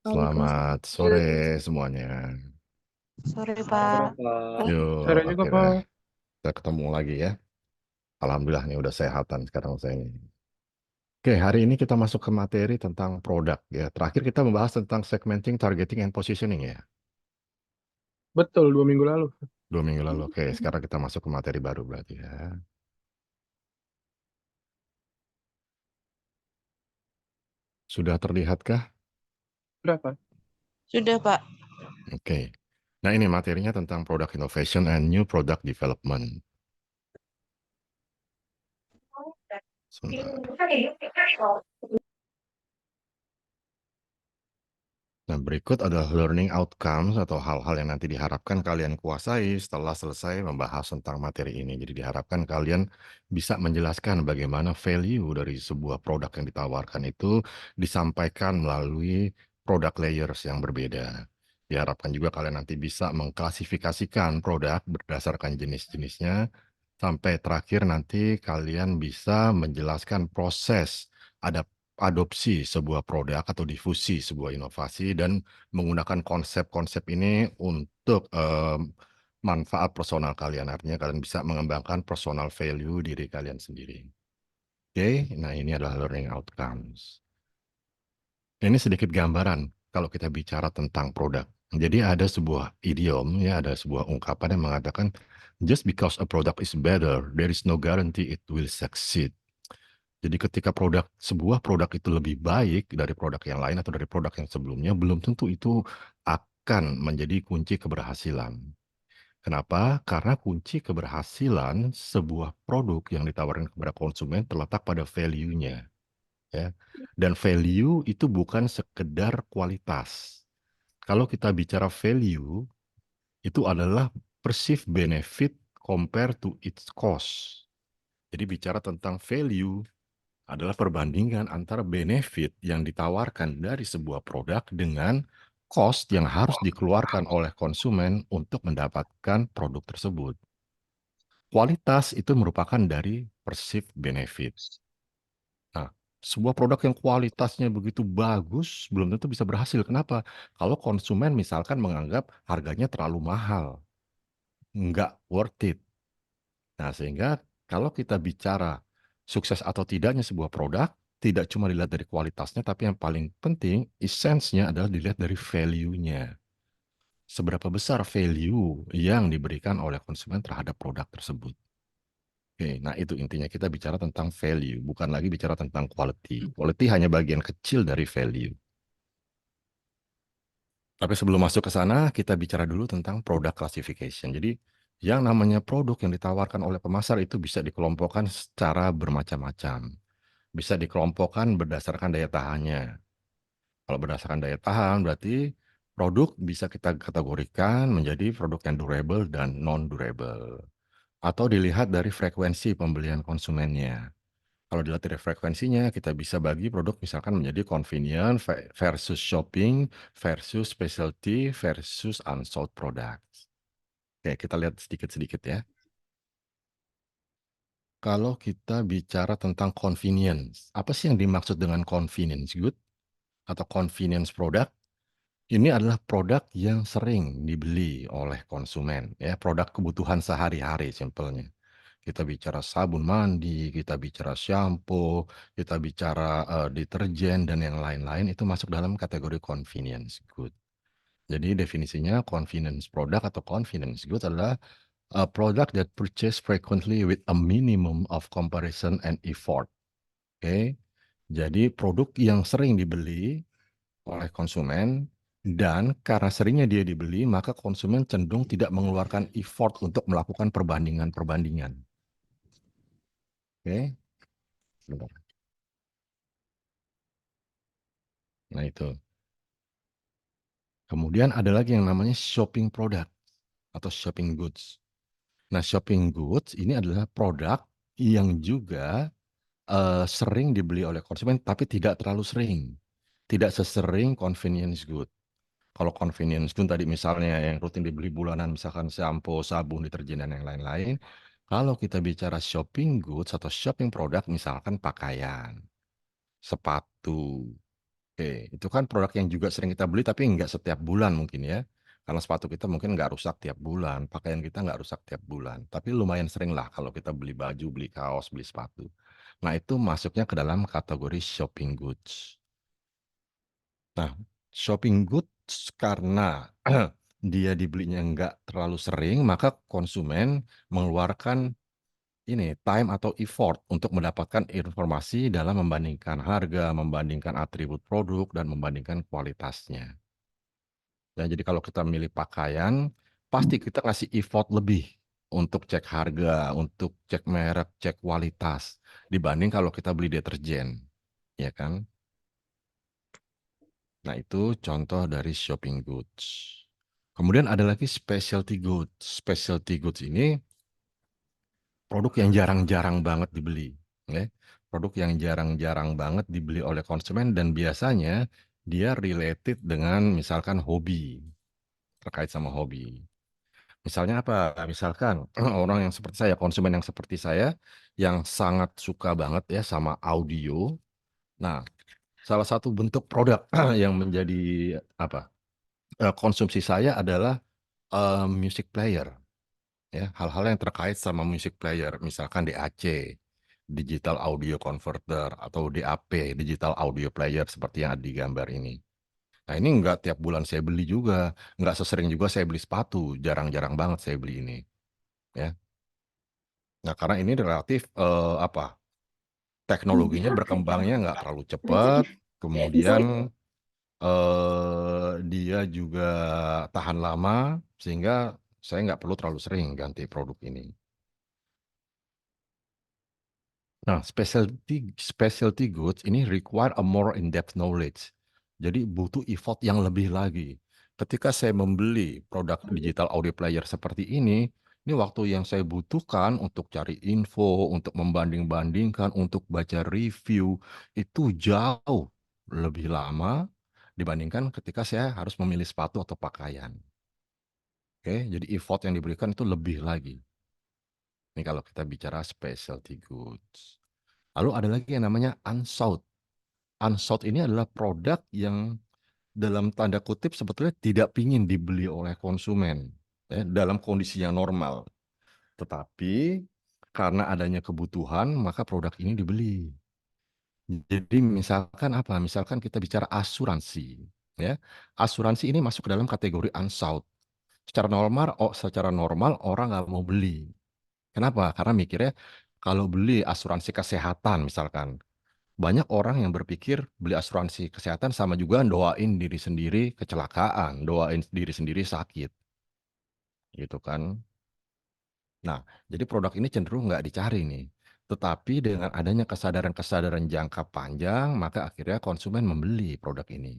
Selamat sore semuanya. Sore, Sore, Pak. Pak. Yuk, Sore juga, akhirnya Pak. kita ketemu lagi ya. Alhamdulillah nih udah sehatan sekarang saya ini. Oke, hari ini kita masuk ke materi tentang produk ya. Terakhir kita membahas tentang segmenting, targeting, and positioning ya. Betul, 2 minggu lalu. 2 minggu lalu. Oke, sekarang kita masuk ke materi baru berarti ya. Sudah terlihatkah? Berapa? Sudah, Pak. Oke. Nah ini materinya tentang product innovation and new product development. Sebentar. Nah, berikut adalah learning outcomes atau hal-hal yang nanti diharapkan kalian kuasai setelah selesai membahas tentang materi ini. Jadi diharapkan kalian bisa menjelaskan bagaimana value dari sebuah produk yang ditawarkan itu disampaikan melalui product layers yang berbeda. Diharapkan juga kalian nanti bisa mengklasifikasikan produk berdasarkan jenis-jenisnya, sampai terakhir nanti kalian bisa menjelaskan proses ada adopsi sebuah produk atau difusi sebuah inovasi dan menggunakan konsep-konsep ini untuk manfaat personal kalian. Artinya kalian bisa mengembangkan personal value diri kalian sendiri. Oke, nah ini adalah learning outcomes. Ini sedikit gambaran kalau kita bicara tentang produk. Jadi ada sebuah idiom, ya ada sebuah ungkapan yang mengatakan, just because a product is better, there is no guarantee it will succeed. Jadi ketika sebuah produk itu lebih baik dari produk yang lain atau dari produk yang sebelumnya, belum tentu itu akan menjadi kunci keberhasilan. Kenapa? Karena kunci keberhasilan sebuah produk yang ditawarkan kepada konsumen terletak pada value-nya, ya. Dan value itu bukan sekedar kualitas. Kalau kita bicara value, itu adalah perceived benefit compared to its cost. Jadi bicara tentang value adalah perbandingan antara benefit yang ditawarkan dari sebuah produk dengan cost yang harus dikeluarkan oleh konsumen untuk mendapatkan produk tersebut. Kualitas itu merupakan dari perceived benefit. Nah, sebuah produk yang kualitasnya begitu bagus belum tentu bisa berhasil. Kenapa? Kalau konsumen misalkan menganggap harganya terlalu mahal, nggak worth it. Nah, sehingga kalau kita bicara sukses atau tidaknya sebuah produk, tidak cuma dilihat dari kualitasnya, tapi yang paling penting, esensnya adalah dilihat dari value-nya. Seberapa besar value yang diberikan oleh konsumen terhadap produk tersebut. Oke, nah itu intinya kita bicara tentang value, bukan lagi bicara tentang quality. Quality hanya bagian kecil dari value. Tapi sebelum masuk ke sana, kita bicara dulu tentang product classification. Jadi, yang namanya produk yang ditawarkan oleh pemasar itu bisa dikelompokkan secara bermacam-macam. Bisa dikelompokkan berdasarkan daya tahannya. Kalau berdasarkan daya tahan, berarti produk bisa kita kategorikan menjadi produk yang durable dan non-durable. Atau dilihat dari frekuensi pembelian konsumennya. Kalau dilihat dari frekuensinya, kita bisa bagi produk misalkan menjadi convenient versus shopping versus specialty versus unsold products. Oke, kita lihat sedikit-sedikit ya. Kalau kita bicara tentang convenience, apa sih yang dimaksud dengan convenience good atau convenience product? Ini adalah produk yang sering dibeli oleh konsumen, ya, produk kebutuhan sehari-hari simpelnya. Kita bicara sabun mandi, kita bicara shampoo, kita bicara deterjen dan yang lain-lain itu masuk dalam kategori convenience good. Jadi definisinya convenience product atau convenience good adalah a product that purchased frequently with a minimum of comparison and effort. Oke. Jadi produk yang sering dibeli oleh konsumen dan karena seringnya dia dibeli, maka konsumen cenderung tidak mengeluarkan effort untuk melakukan perbandingan-perbandingan. Oke. Sebentar. Nah itu. Kemudian ada lagi yang namanya shopping product atau shopping goods. Nah, shopping goods ini adalah produk yang juga sering dibeli oleh konsumen, tapi tidak terlalu sering. Tidak sesering convenience good. Kalau convenience good tadi misalnya yang rutin dibeli bulanan, misalkan shampoo, sabun, deterjen, dan yang lain-lain. Kalau kita bicara shopping goods atau shopping product, misalkan pakaian, sepatu, Oke, itu kan produk yang juga sering kita beli tapi nggak setiap bulan mungkin ya. Karena sepatu kita mungkin nggak rusak tiap bulan, pakaian kita nggak rusak tiap bulan. Tapi lumayan sering lah kalau kita beli baju, beli kaos, beli sepatu. Nah itu masuknya ke dalam kategori shopping goods. Nah, shopping goods karena dia dibelinya nggak terlalu sering, maka konsumen mengeluarkan ini time atau effort untuk mendapatkan informasi dalam membandingkan harga, membandingkan atribut produk, dan membandingkan kualitasnya. Ya, jadi kalau kita milih pakaian, pasti kita ngasih effort lebih untuk cek harga, untuk cek merek, cek kualitas, dibanding kalau kita beli deterjen, ya kan? Nah, itu contoh dari shopping goods. Kemudian ada lagi specialty goods. Specialty goods ini produk yang jarang-jarang banget dibeli, ya. Produk yang jarang-jarang banget dibeli oleh konsumen dan biasanya dia related dengan misalkan hobi, terkait sama hobi. Misalnya apa? Misalkan orang yang seperti saya, konsumen yang seperti saya, yang sangat suka banget ya sama audio. Nah, salah satu bentuk produk yang menjadi apa konsumsi saya adalah music player. Ya, hal-hal yang terkait sama music player, misalkan DAC, digital audio converter, atau DAP, digital audio player seperti yang ada di gambar ini. Nah, ini nggak tiap bulan saya beli juga, nggak sesering juga saya beli sepatu, jarang-jarang banget saya beli ini. Ya, nah karena ini relatif teknologinya berkembangnya nggak terlalu cepat, kemudian dia juga tahan lama, sehingga saya nggak perlu terlalu sering ganti produk ini. Nah, specialty goods ini require a more in-depth knowledge. Jadi butuh effort yang lebih lagi. Ketika saya membeli produk digital audio player seperti ini waktu yang saya butuhkan untuk cari info, untuk membanding-bandingkan, untuk baca review itu jauh lebih lama dibandingkan ketika saya harus memilih sepatu atau pakaian. Oke, jadi effort yang diberikan itu lebih lagi. Ini kalau kita bicara specialty goods. Lalu ada lagi yang namanya unsold. Unsold ini adalah produk yang dalam tanda kutip sebetulnya tidak ingin dibeli oleh konsumen ya, dalam kondisi yang normal. Tetapi karena adanya kebutuhan, maka produk ini dibeli. Jadi misalkan apa? Misalkan kita bicara asuransi, ya. Asuransi ini masuk ke dalam kategori unsold. Secara normal orang nggak mau beli. Kenapa? Karena mikirnya kalau beli asuransi kesehatan misalkan, banyak orang yang berpikir beli asuransi kesehatan sama juga doain diri sendiri kecelakaan, doain diri sendiri sakit, gitu kan. Nah, jadi produk ini cenderung nggak dicari nih. Tetapi dengan adanya kesadaran-kesadaran jangka panjang, maka akhirnya konsumen membeli produk ini.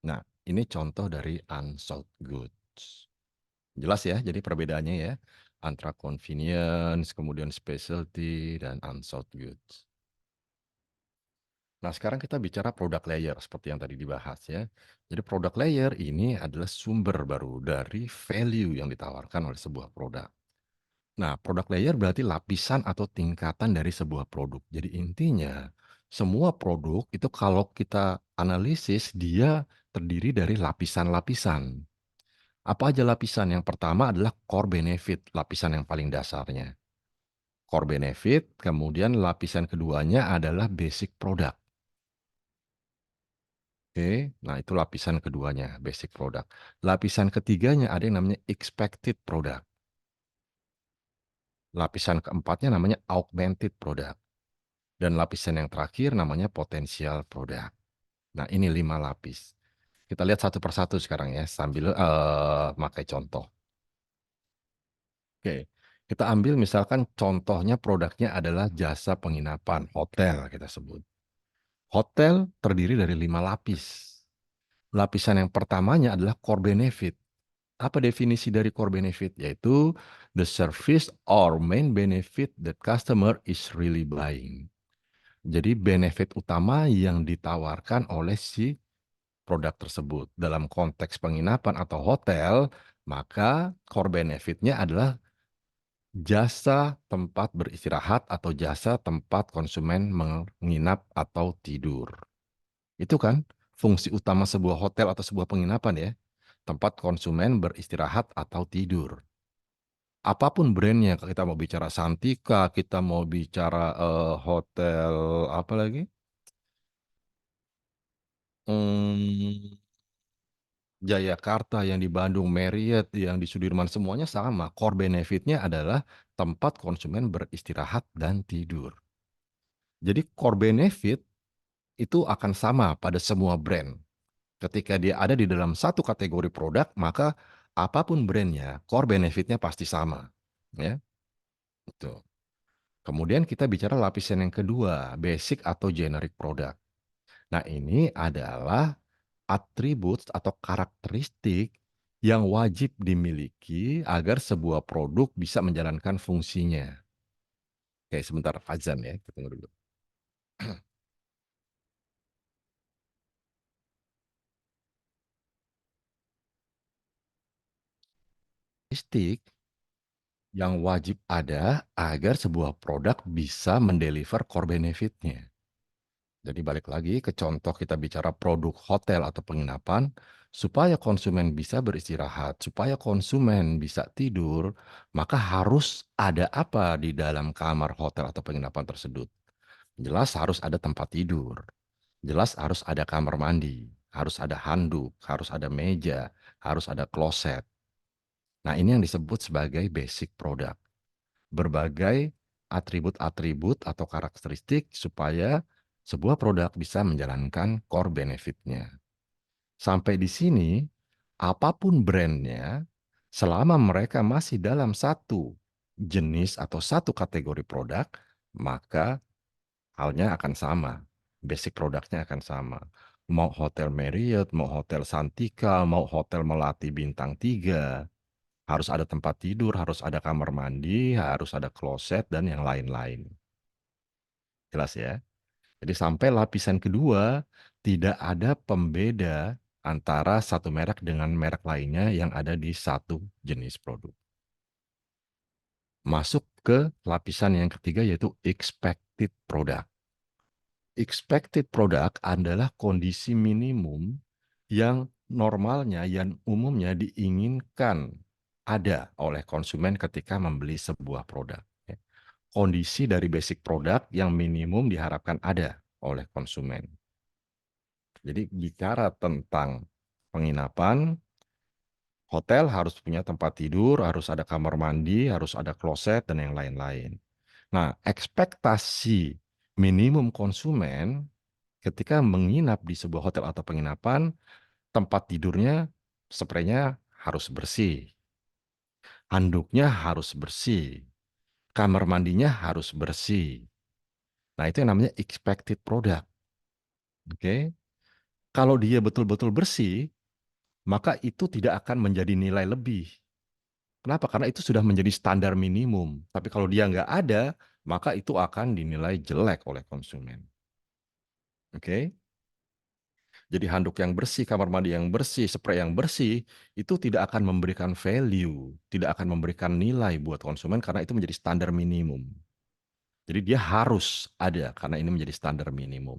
Nah, ini contoh dari unsold goods. Jelas ya, jadi perbedaannya ya, antara convenience, kemudian specialty, dan unsold goods. Nah, sekarang kita bicara product layer seperti yang tadi dibahas ya. Jadi product layer ini adalah sumber baru dari value yang ditawarkan oleh sebuah produk. Nah, product layer berarti lapisan atau tingkatan dari sebuah produk. Jadi intinya, semua produk itu kalau kita analisis dia terdiri dari lapisan-lapisan. Apa aja lapisan? Yang pertama adalah core benefit, lapisan yang paling dasarnya. Core benefit, kemudian lapisan keduanya adalah basic product. Oke, nah itu lapisan keduanya, basic product. Lapisan ketiganya ada yang namanya expected product. Lapisan keempatnya namanya augmented product. Dan lapisan yang terakhir namanya potential product. Nah ini 5 lapis. Kita lihat satu persatu sekarang ya, sambil pakai contoh. Oke, kita ambil misalkan contohnya produknya adalah jasa penginapan, hotel kita sebut. Hotel terdiri dari 5 lapis. Lapisan yang pertamanya adalah core benefit. Apa definisi dari core benefit? Yaitu the service or main benefit that customer is really buying. Jadi benefit utama yang ditawarkan oleh si produk tersebut. Dalam konteks penginapan atau hotel, maka core benefit-nya adalah jasa tempat beristirahat atau jasa tempat konsumen menginap atau tidur. Itu kan fungsi utama sebuah hotel atau sebuah penginapan ya, tempat konsumen beristirahat atau tidur. Apapun brandnya, kita mau bicara Santika, kita mau bicara hotel apa lagi? Hmm, Jayakarta, yang di Bandung, Marriott, yang di Sudirman, semuanya sama. Core benefitnya adalah tempat konsumen beristirahat dan tidur. Jadi core benefit itu akan sama pada semua brand. Ketika dia ada di dalam satu kategori produk, maka apapun brandnya, core benefitnya pasti sama. Ya, itu. Kemudian kita bicara lapisan yang kedua, basic atau generic product. Nah, ini adalah atribut atau karakteristik yang wajib dimiliki agar sebuah produk bisa menjalankan fungsinya. Oke, sebentar, azan ya, kita tunggu dulu. Karakteristik yang wajib ada agar sebuah produk bisa mendeliver core benefit-nya. Jadi balik lagi ke contoh kita bicara produk hotel atau penginapan, supaya konsumen bisa beristirahat, supaya konsumen bisa tidur, maka harus ada apa di dalam kamar hotel atau penginapan tersebut? Jelas harus ada tempat tidur, jelas harus ada kamar mandi, harus ada handuk, harus ada meja, harus ada kloset. Nah, ini yang disebut sebagai basic product. Berbagai atribut-atribut atau karakteristik supaya sebuah produk bisa menjalankan core benefit-nya. Sampai di sini, apapun brandnya, selama mereka masih dalam satu jenis atau satu kategori produk, maka halnya akan sama. Basic produknya akan sama. Mau Hotel Marriott, mau Hotel Santika, mau Hotel Melati Bintang 3, harus ada tempat tidur, harus ada kamar mandi, harus ada kloset, dan yang lain-lain. Jelas ya? Jadi sampai lapisan kedua, tidak ada pembeda antara satu merek dengan merek lainnya yang ada di satu jenis produk. Masuk ke lapisan yang ketiga yaitu expected product. Expected product adalah kondisi minimum yang normalnya, yang umumnya diinginkan ada oleh konsumen ketika membeli sebuah produk. Ya. Kondisi dari basic product yang minimum diharapkan ada oleh konsumen. Jadi bicara tentang penginapan, hotel harus punya tempat tidur, harus ada kamar mandi, harus ada kloset, dan yang lain-lain. Nah, ekspektasi minimum konsumen ketika menginap di sebuah hotel atau penginapan, tempat tidurnya, spraynya harus bersih, handuknya harus bersih, kamar mandinya harus bersih. Nah, itu yang namanya expected product. Oke. Kalau dia betul-betul bersih, maka itu tidak akan menjadi nilai lebih. Kenapa? Karena itu sudah menjadi standar minimum. Tapi kalau dia nggak ada, maka itu akan dinilai jelek oleh konsumen. Oke? Jadi handuk yang bersih, kamar mandi yang bersih, spray yang bersih, itu tidak akan memberikan value, tidak akan memberikan nilai buat konsumen karena itu menjadi standar minimum. Jadi dia harus ada karena ini menjadi standar minimum.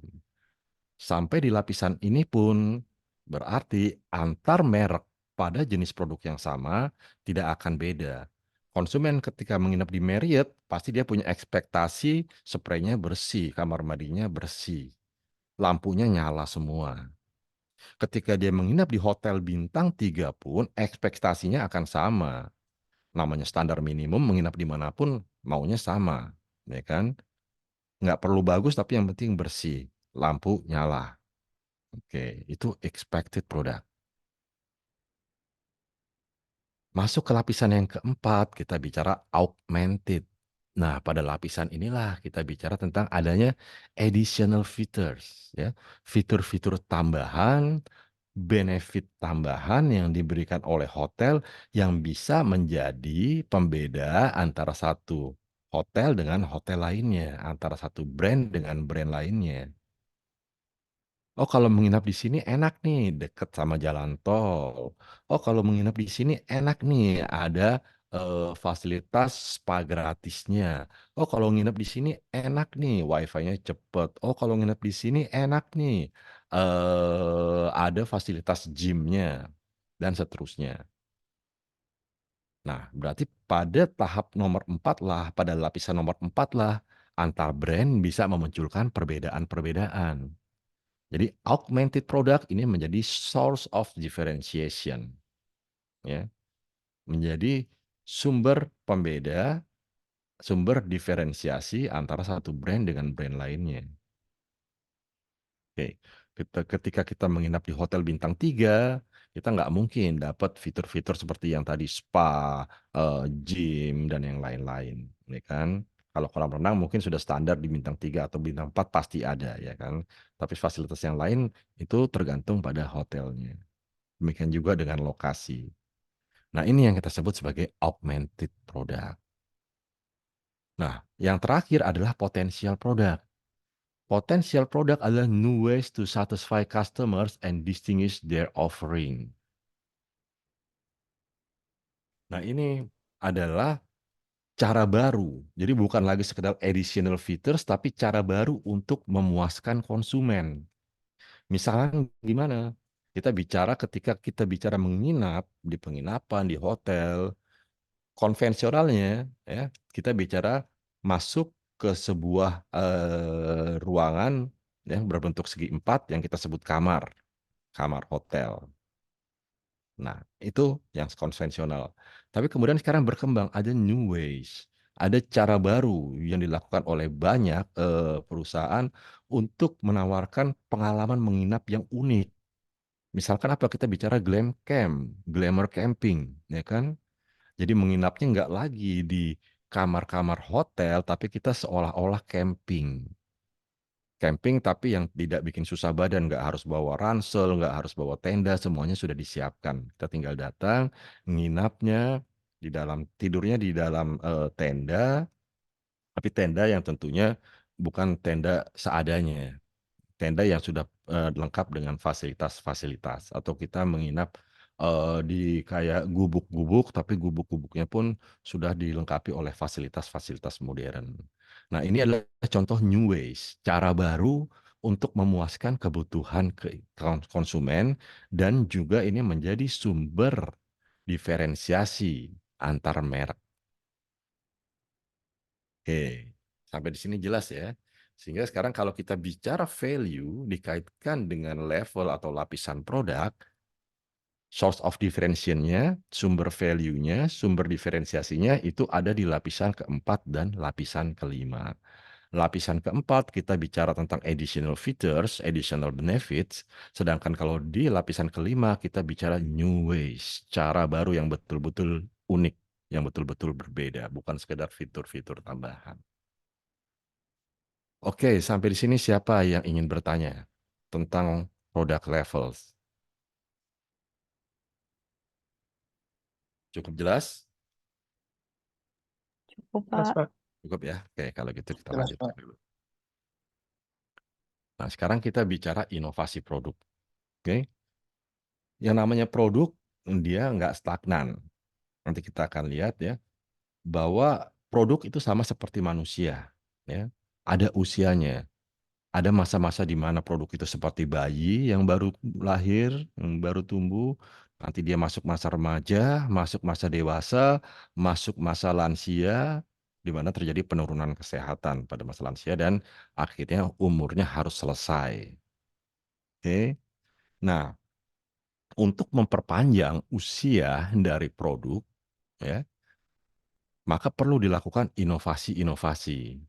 Sampai di lapisan ini pun berarti antar merek pada jenis produk yang sama tidak akan beda. Konsumen ketika menginap di Marriott pasti dia punya ekspektasi spraynya bersih, kamar mandinya bersih, lampunya nyala semua. Ketika dia menginap di hotel bintang 3 pun ekspektasinya akan sama. Namanya standar minimum, menginap dimanapun maunya sama. Ya kan? Nggak perlu bagus tapi yang penting bersih. Lampu nyala. Oke, itu expected product. Masuk ke lapisan yang keempat, kita bicara augmented. Nah, pada lapisan inilah kita bicara tentang adanya additional features, ya. Fitur-fitur tambahan, benefit tambahan yang diberikan oleh hotel yang bisa menjadi pembeda antara satu hotel dengan hotel lainnya, antara satu brand dengan brand lainnya. Oh, kalau menginap di sini enak nih, deket sama jalan tol. Oh, kalau menginap di sini enak nih, ada fasilitas spa gratisnya. Oh, kalau nginep di sini enak nih, wifi-nya cepet. Oh, kalau nginep di sini enak nih, ada fasilitas gym-nya, dan seterusnya. Nah, berarti pada tahap nomor 4 lah, pada lapisan nomor 4 lah, antar brand bisa memunculkan perbedaan-perbedaan. Jadi augmented product ini menjadi source of differentiation, ya, menjadi sumber pembeda, sumber diferensiasi antara satu brand dengan brand lainnya. Oke, ketika kita menginap di hotel bintang 3, kita nggak mungkin dapat fitur-fitur seperti yang tadi spa, gym, dan yang lain-lain, ya kan. Kalau kolam renang mungkin sudah standar di bintang 3 atau bintang 4 pasti ada, ya kan. Tapi fasilitas yang lain itu tergantung pada hotelnya. Demikian juga dengan lokasi. Nah, ini yang kita sebut sebagai augmented product. Nah, yang terakhir adalah potential product. Potential product adalah new ways to satisfy customers and distinguish their offering. Nah, ini adalah cara baru. Jadi bukan lagi sekedar additional features, tapi cara baru untuk memuaskan konsumen. Misalnya gimana? Ketika kita bicara menginap di penginapan, di hotel, konvensionalnya, ya, kita bicara masuk ke sebuah ruangan yang berbentuk segi empat yang kita sebut kamar. Kamar hotel. Nah, itu yang konvensional. Tapi kemudian sekarang berkembang, ada new ways. Ada cara baru yang dilakukan oleh banyak perusahaan untuk menawarkan pengalaman menginap yang unik. Misalkan apa kita bicara glam camp, glamour camping, ya kan? Jadi menginapnya nggak lagi di kamar-kamar hotel, tapi kita seolah-olah camping. Camping tapi yang tidak bikin susah badan, nggak harus bawa ransel, nggak harus bawa tenda, semuanya sudah disiapkan. Kita tinggal datang, nginapnya tidurnya di dalam tenda, tapi tenda yang tentunya bukan tenda seadanya, tenda yang sudah lengkap dengan fasilitas-fasilitas, atau kita menginap di kayak gubuk-gubuk, tapi gubuk-gubuknya pun sudah dilengkapi oleh fasilitas-fasilitas modern. Nah, ini adalah contoh new ways, cara baru untuk memuaskan kebutuhan konsumen, dan juga ini menjadi sumber diferensiasi antar merek. Oke, sampai di sini jelas ya. Sehingga sekarang kalau kita bicara value dikaitkan dengan level atau lapisan produk, source of differentiation-nya, sumber value-nya, sumber diferensiasinya itu ada di lapisan keempat dan lapisan kelima. Lapisan keempat kita bicara tentang additional features, additional benefits, sedangkan kalau di lapisan kelima kita bicara new ways, cara baru yang betul-betul unik, yang betul-betul berbeda, bukan sekedar fitur-fitur tambahan. Oke, sampai di sini siapa yang ingin bertanya tentang product levels? Cukup jelas? Cukup, Jelas, Pak. Pak. Cukup ya? Oke, kalau gitu kita Jelas, lanjutkan Pak. dulu. Nah, sekarang kita bicara inovasi produk. Oke, yang namanya produk, dia nggak stagnan. Nanti kita akan lihat ya, bahwa produk itu sama seperti manusia. Ya. Ada usianya. Ada masa-masa di mana produk itu seperti bayi yang baru lahir, yang baru tumbuh, nanti dia masuk masa remaja, masuk masa dewasa, masuk masa lansia, di mana terjadi penurunan kesehatan pada masa lansia dan akhirnya umurnya harus selesai. Oke. Nah, untuk memperpanjang usia dari produk, ya, maka perlu dilakukan inovasi-inovasi.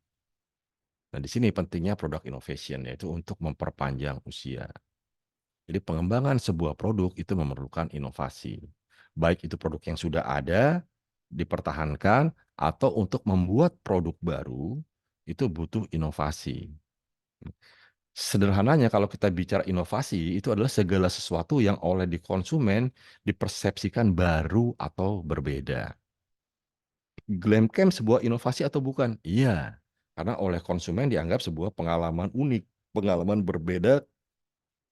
Nah, di sini pentingnya product innovation, yaitu untuk memperpanjang usia. Jadi pengembangan sebuah produk itu memerlukan inovasi. Baik itu produk yang sudah ada, dipertahankan, atau untuk membuat produk baru, itu butuh inovasi. Sederhananya kalau kita bicara inovasi, itu adalah segala sesuatu yang oleh di konsumen dipersepsikan baru atau berbeda. Glam Camp sebuah inovasi atau bukan? Iya, karena oleh konsumen dianggap sebuah pengalaman unik, pengalaman berbeda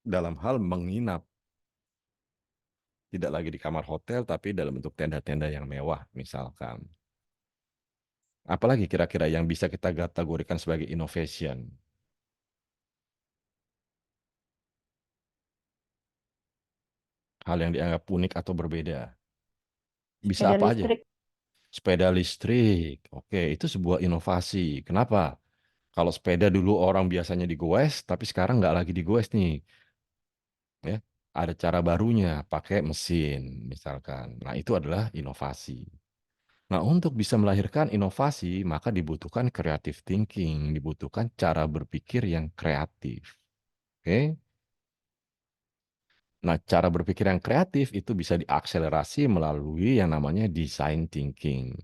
dalam hal menginap. Tidak lagi di kamar hotel, tapi dalam bentuk tenda-tenda yang mewah, misalkan. Apalagi kira-kira yang bisa kita kategorikan sebagai innovation? hal yang dianggap unik atau berbeda. Bisa Sepeda apa aja? listrik. Sepeda listrik. Oke, itu sebuah inovasi. Kenapa? Kalau sepeda dulu orang biasanya digoes, tapi sekarang nggak lagi digoes nih. Ya, ada cara barunya, pakai mesin misalkan. Nah, itu adalah inovasi. Nah, untuk bisa melahirkan inovasi, maka dibutuhkan creative thinking, dibutuhkan cara berpikir yang kreatif. Oke? Nah, cara berpikir yang kreatif itu bisa diakselerasi melalui yang namanya design thinking.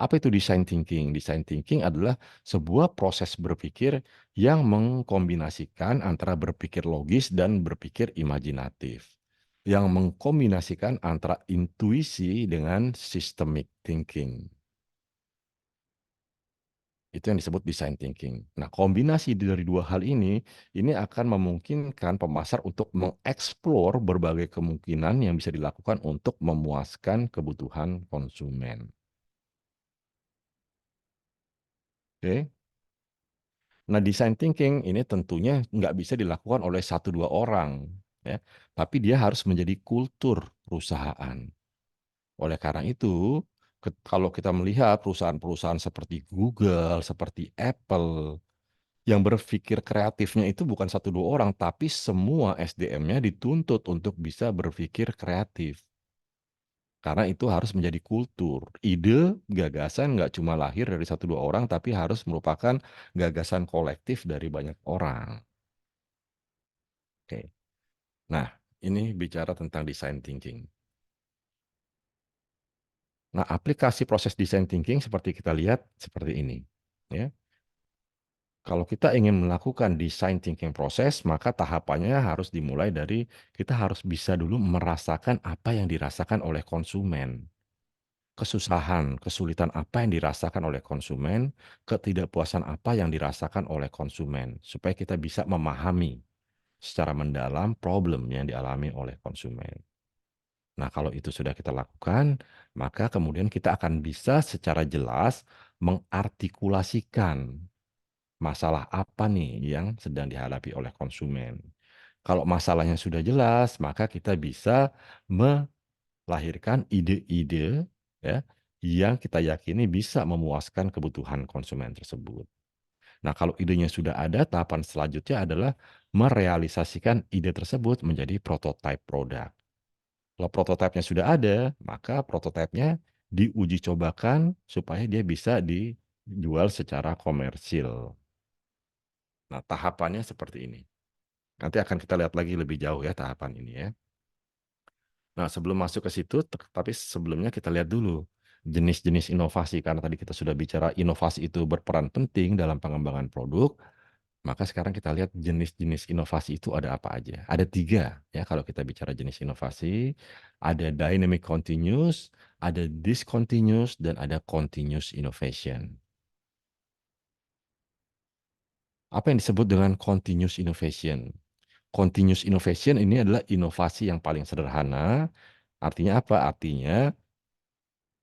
Apa itu design thinking? Design thinking adalah sebuah proses berpikir yang mengkombinasikan antara berpikir logis dan berpikir imajinatif. Yang mengkombinasikan antara intuisi dengan systemic thinking. Itu yang disebut design thinking. Nah, kombinasi dari dua hal ini akan memungkinkan pemasar untuk mengeksplor berbagai kemungkinan yang bisa dilakukan untuk memuaskan kebutuhan konsumen. Oke. Nah, design thinking ini tentunya nggak bisa dilakukan oleh satu dua orang, ya, tapi dia harus menjadi kultur perusahaan. Oleh karena itu, kalau kita melihat perusahaan-perusahaan seperti Google, seperti Apple, yang berpikir kreatifnya itu bukan satu dua orang, tapi semua SDM-nya dituntut untuk bisa berpikir kreatif. Karena itu harus menjadi kultur. Ide, gagasan nggak cuma lahir dari satu dua orang, tapi harus merupakan gagasan kolektif dari banyak orang. Oke. Nah, ini bicara tentang design thinking. Nah, aplikasi proses design thinking seperti kita lihat seperti ini. Ya. Kalau kita ingin melakukan design thinking proses, maka tahapannya harus dimulai dari kita harus bisa dulu merasakan apa yang dirasakan oleh konsumen. Kesusahan, kesulitan apa yang dirasakan oleh konsumen, ketidakpuasan apa yang dirasakan oleh konsumen, supaya kita bisa memahami secara mendalam problem yang dialami oleh konsumen. Nah, kalau itu sudah kita lakukan, maka kemudian kita akan bisa secara jelas mengartikulasikan masalah apa nih yang sedang dihadapi oleh konsumen. Kalau masalahnya sudah jelas, maka kita bisa melahirkan ide-ide, ya, yang kita yakini bisa memuaskan kebutuhan konsumen tersebut. Nah, kalau idenya sudah ada, tahapan selanjutnya adalah merealisasikan ide tersebut menjadi prototipe produk. Kalau prototipenya sudah ada, maka prototipenya diuji cobakan supaya dia bisa dijual secara komersil. Nah, tahapannya seperti ini. Nanti akan kita lihat lagi lebih jauh ya tahapan ini ya. Nah, sebelum masuk ke situ, tapi sebelumnya kita lihat dulu jenis-jenis inovasi. Karena tadi kita sudah bicara inovasi itu berperan penting dalam pengembangan produk, maka sekarang kita lihat jenis-jenis inovasi itu ada apa aja. Ada 3 ya kalau kita bicara jenis inovasi. Ada dynamic continuous, ada discontinuous, dan ada continuous innovation. Apa yang disebut dengan continuous innovation? Continuous innovation ini adalah inovasi yang paling sederhana. Artinya apa? Artinya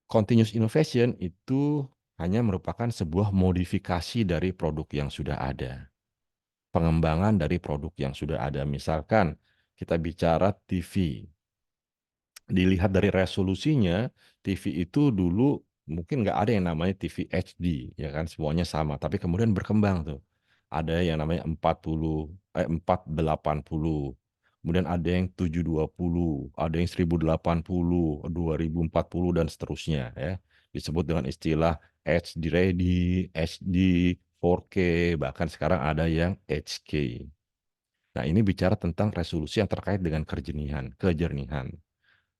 continuous innovation itu hanya merupakan sebuah modifikasi dari produk yang sudah ada. Pengembangan dari produk yang sudah ada. Misalkan kita bicara TV. Dilihat dari resolusinya, TV itu dulu mungkin nggak ada yang namanya TV HD, ya kan, semuanya sama. Tapi kemudian berkembang tuh. Ada yang namanya 480, kemudian ada yang 720, ada yang 1080, 2040 dan seterusnya ya. Disebut dengan istilah HD ready, HD, 4K, bahkan sekarang ada yang HK. Nah, ini bicara tentang resolusi yang terkait dengan kejernihan.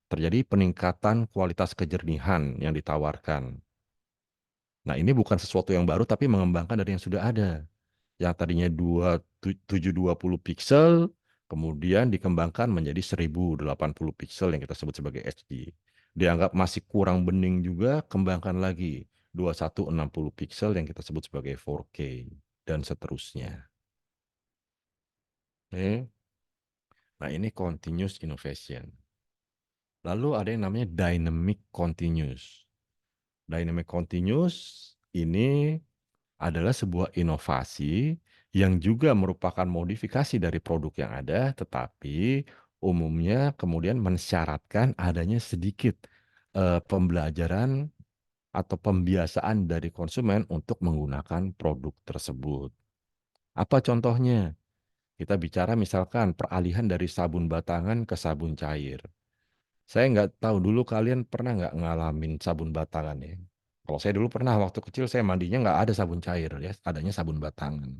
Terjadi peningkatan kualitas kejernihan yang ditawarkan. Nah, ini bukan sesuatu yang baru tapi mengembangkan dari yang sudah ada. Yang tadinya 720 piksel, kemudian dikembangkan menjadi 1080 piksel yang kita sebut sebagai HD. Dianggap masih kurang bening juga, kembangkan lagi 2160 piksel yang kita sebut sebagai 4K dan seterusnya. Oke. Nah, ini continuous innovation. Lalu ada yang namanya dynamic continuous. Dynamic continuous ini adalah sebuah inovasi yang juga merupakan modifikasi dari produk yang ada, tetapi umumnya kemudian mensyaratkan adanya sedikit pembelajaran atau pembiasaan dari konsumen untuk menggunakan produk tersebut. Apa contohnya? Kita bicara misalkan peralihan dari sabun batangan ke sabun cair. Saya nggak tahu dulu kalian pernah nggak ngalamin sabun batangan ya. Kalau saya dulu pernah waktu kecil saya mandinya nggak ada sabun cair ya, adanya sabun batangan.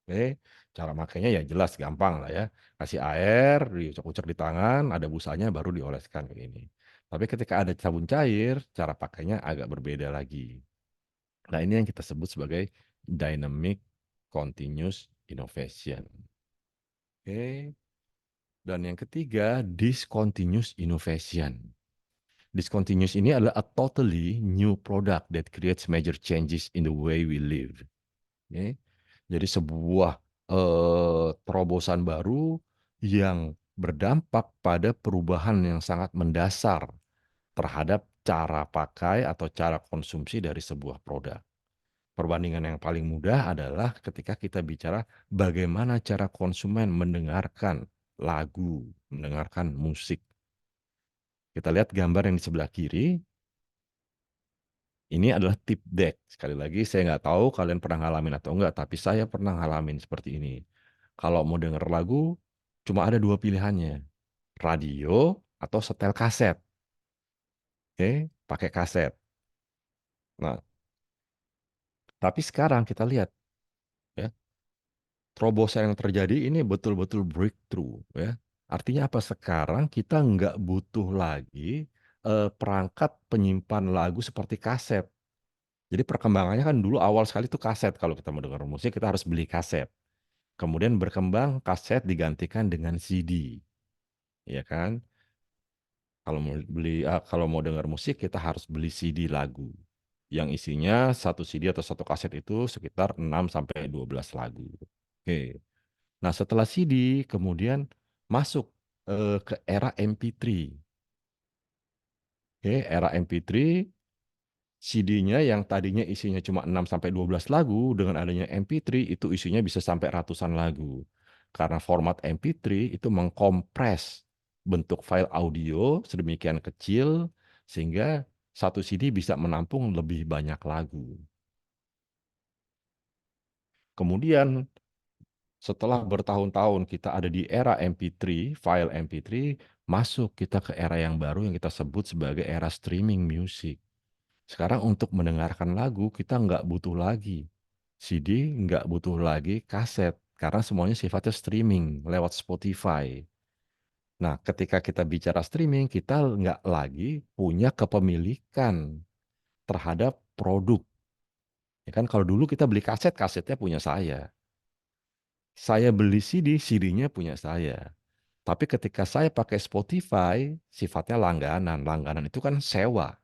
Oke, cara makainya ya jelas gampang lah ya. Kasih air, diucek-ucek di tangan, ada busanya baru dioleskan kayak ini. Tapi ketika ada sabun cair, cara pakainya agak berbeda lagi. Nah, ini yang kita sebut sebagai dynamic continuous innovation. Oke. Dan yang ketiga, discontinuous innovation. Discontinuous ini adalah a totally new product that creates major changes in the way we live. Oke. Jadi sebuah terobosan baru yang berdampak pada perubahan yang sangat mendasar terhadap cara pakai atau cara konsumsi dari sebuah produk. Perbandingan yang paling mudah adalah ketika kita bicara bagaimana cara konsumen mendengarkan lagu, mendengarkan musik. Kita lihat gambar yang di sebelah kiri, ini adalah tip deck. Sekali lagi, saya nggak tahu kalian pernah ngalamin atau enggak, tapi saya pernah ngalamin seperti ini. Kalau mau denger lagu, cuma ada dua pilihannya. Radio atau setel kaset. Oke, pakai kaset. Nah, tapi sekarang kita lihat, ya, terobosan yang terjadi ini betul-betul breakthrough, ya. Artinya apa? Sekarang kita nggak butuh lagi perangkat penyimpan lagu seperti kaset. Jadi perkembangannya kan dulu awal sekali itu kaset. Kalau kita mau dengar musik, kita harus beli kaset. Kemudian berkembang kaset digantikan dengan CD, ya kan? Kalau mau dengar musik, kita harus beli CD lagu. Yang isinya satu CD atau satu kaset itu sekitar 6 sampai 12 lagu. Oke. Nah, setelah CD kemudian masuk ke era MP3. Oke, era MP3 CD-nya yang tadinya isinya cuma 6 sampai 12 lagu dengan adanya MP3 itu isinya bisa sampai ratusan lagu. Karena format MP3 itu mengkompres bentuk file audio sedemikian kecil sehingga satu CD bisa menampung lebih banyak lagu. Kemudian setelah bertahun-tahun kita ada di era MP3, file MP3, masuk kita ke era yang baru yang kita sebut sebagai era streaming music. Sekarang untuk mendengarkan lagu kita nggak butuh lagi CD, nggak butuh lagi kaset, karena semuanya sifatnya streaming lewat Spotify. Nah, ketika kita bicara streaming, kita nggak lagi punya kepemilikan terhadap produk. Ya kan, kalau dulu kita beli kaset, kasetnya punya saya. Saya beli CD, CD-nya punya saya. Tapi ketika saya pakai Spotify, sifatnya langganan. Langganan itu kan sewa,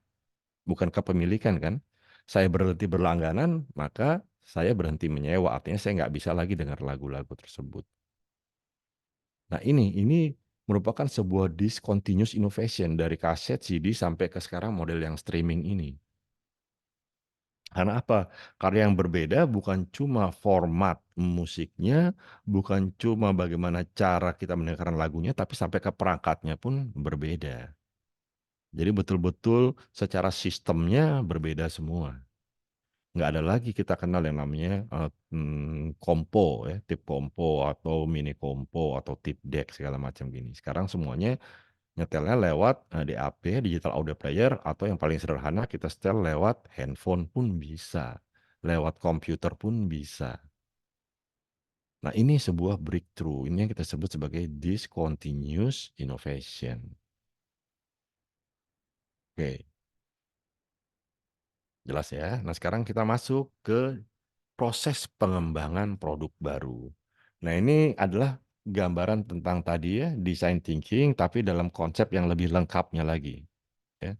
bukan kepemilikan kan. Saya berhenti berlangganan, maka saya berhenti menyewa. Artinya saya nggak bisa lagi dengar lagu-lagu tersebut. Nah ini merupakan sebuah discontinuous innovation dari kaset, CD, sampai ke sekarang model yang streaming ini. Karena apa? Karena yang berbeda bukan cuma format musiknya, bukan cuma bagaimana cara kita mendengarkan lagunya, tapi sampai ke perangkatnya pun berbeda. Jadi betul-betul secara sistemnya berbeda semua. Nggak ada lagi kita kenal yang namanya kompo ya, tip kompo atau mini kompo atau tip deck segala macam gini. Sekarang semuanya nyetelnya lewat DAP, digital audio player, atau yang paling sederhana kita setel lewat handphone pun bisa, lewat komputer pun bisa. Nah, ini sebuah breakthrough. Ini yang kita sebut sebagai discontinuous innovation. Oke, jelas ya. Nah, sekarang kita masuk ke proses pengembangan produk baru. Nah, ini adalah gambaran tentang tadi ya, design thinking, tapi dalam konsep yang lebih lengkapnya lagi. Ya.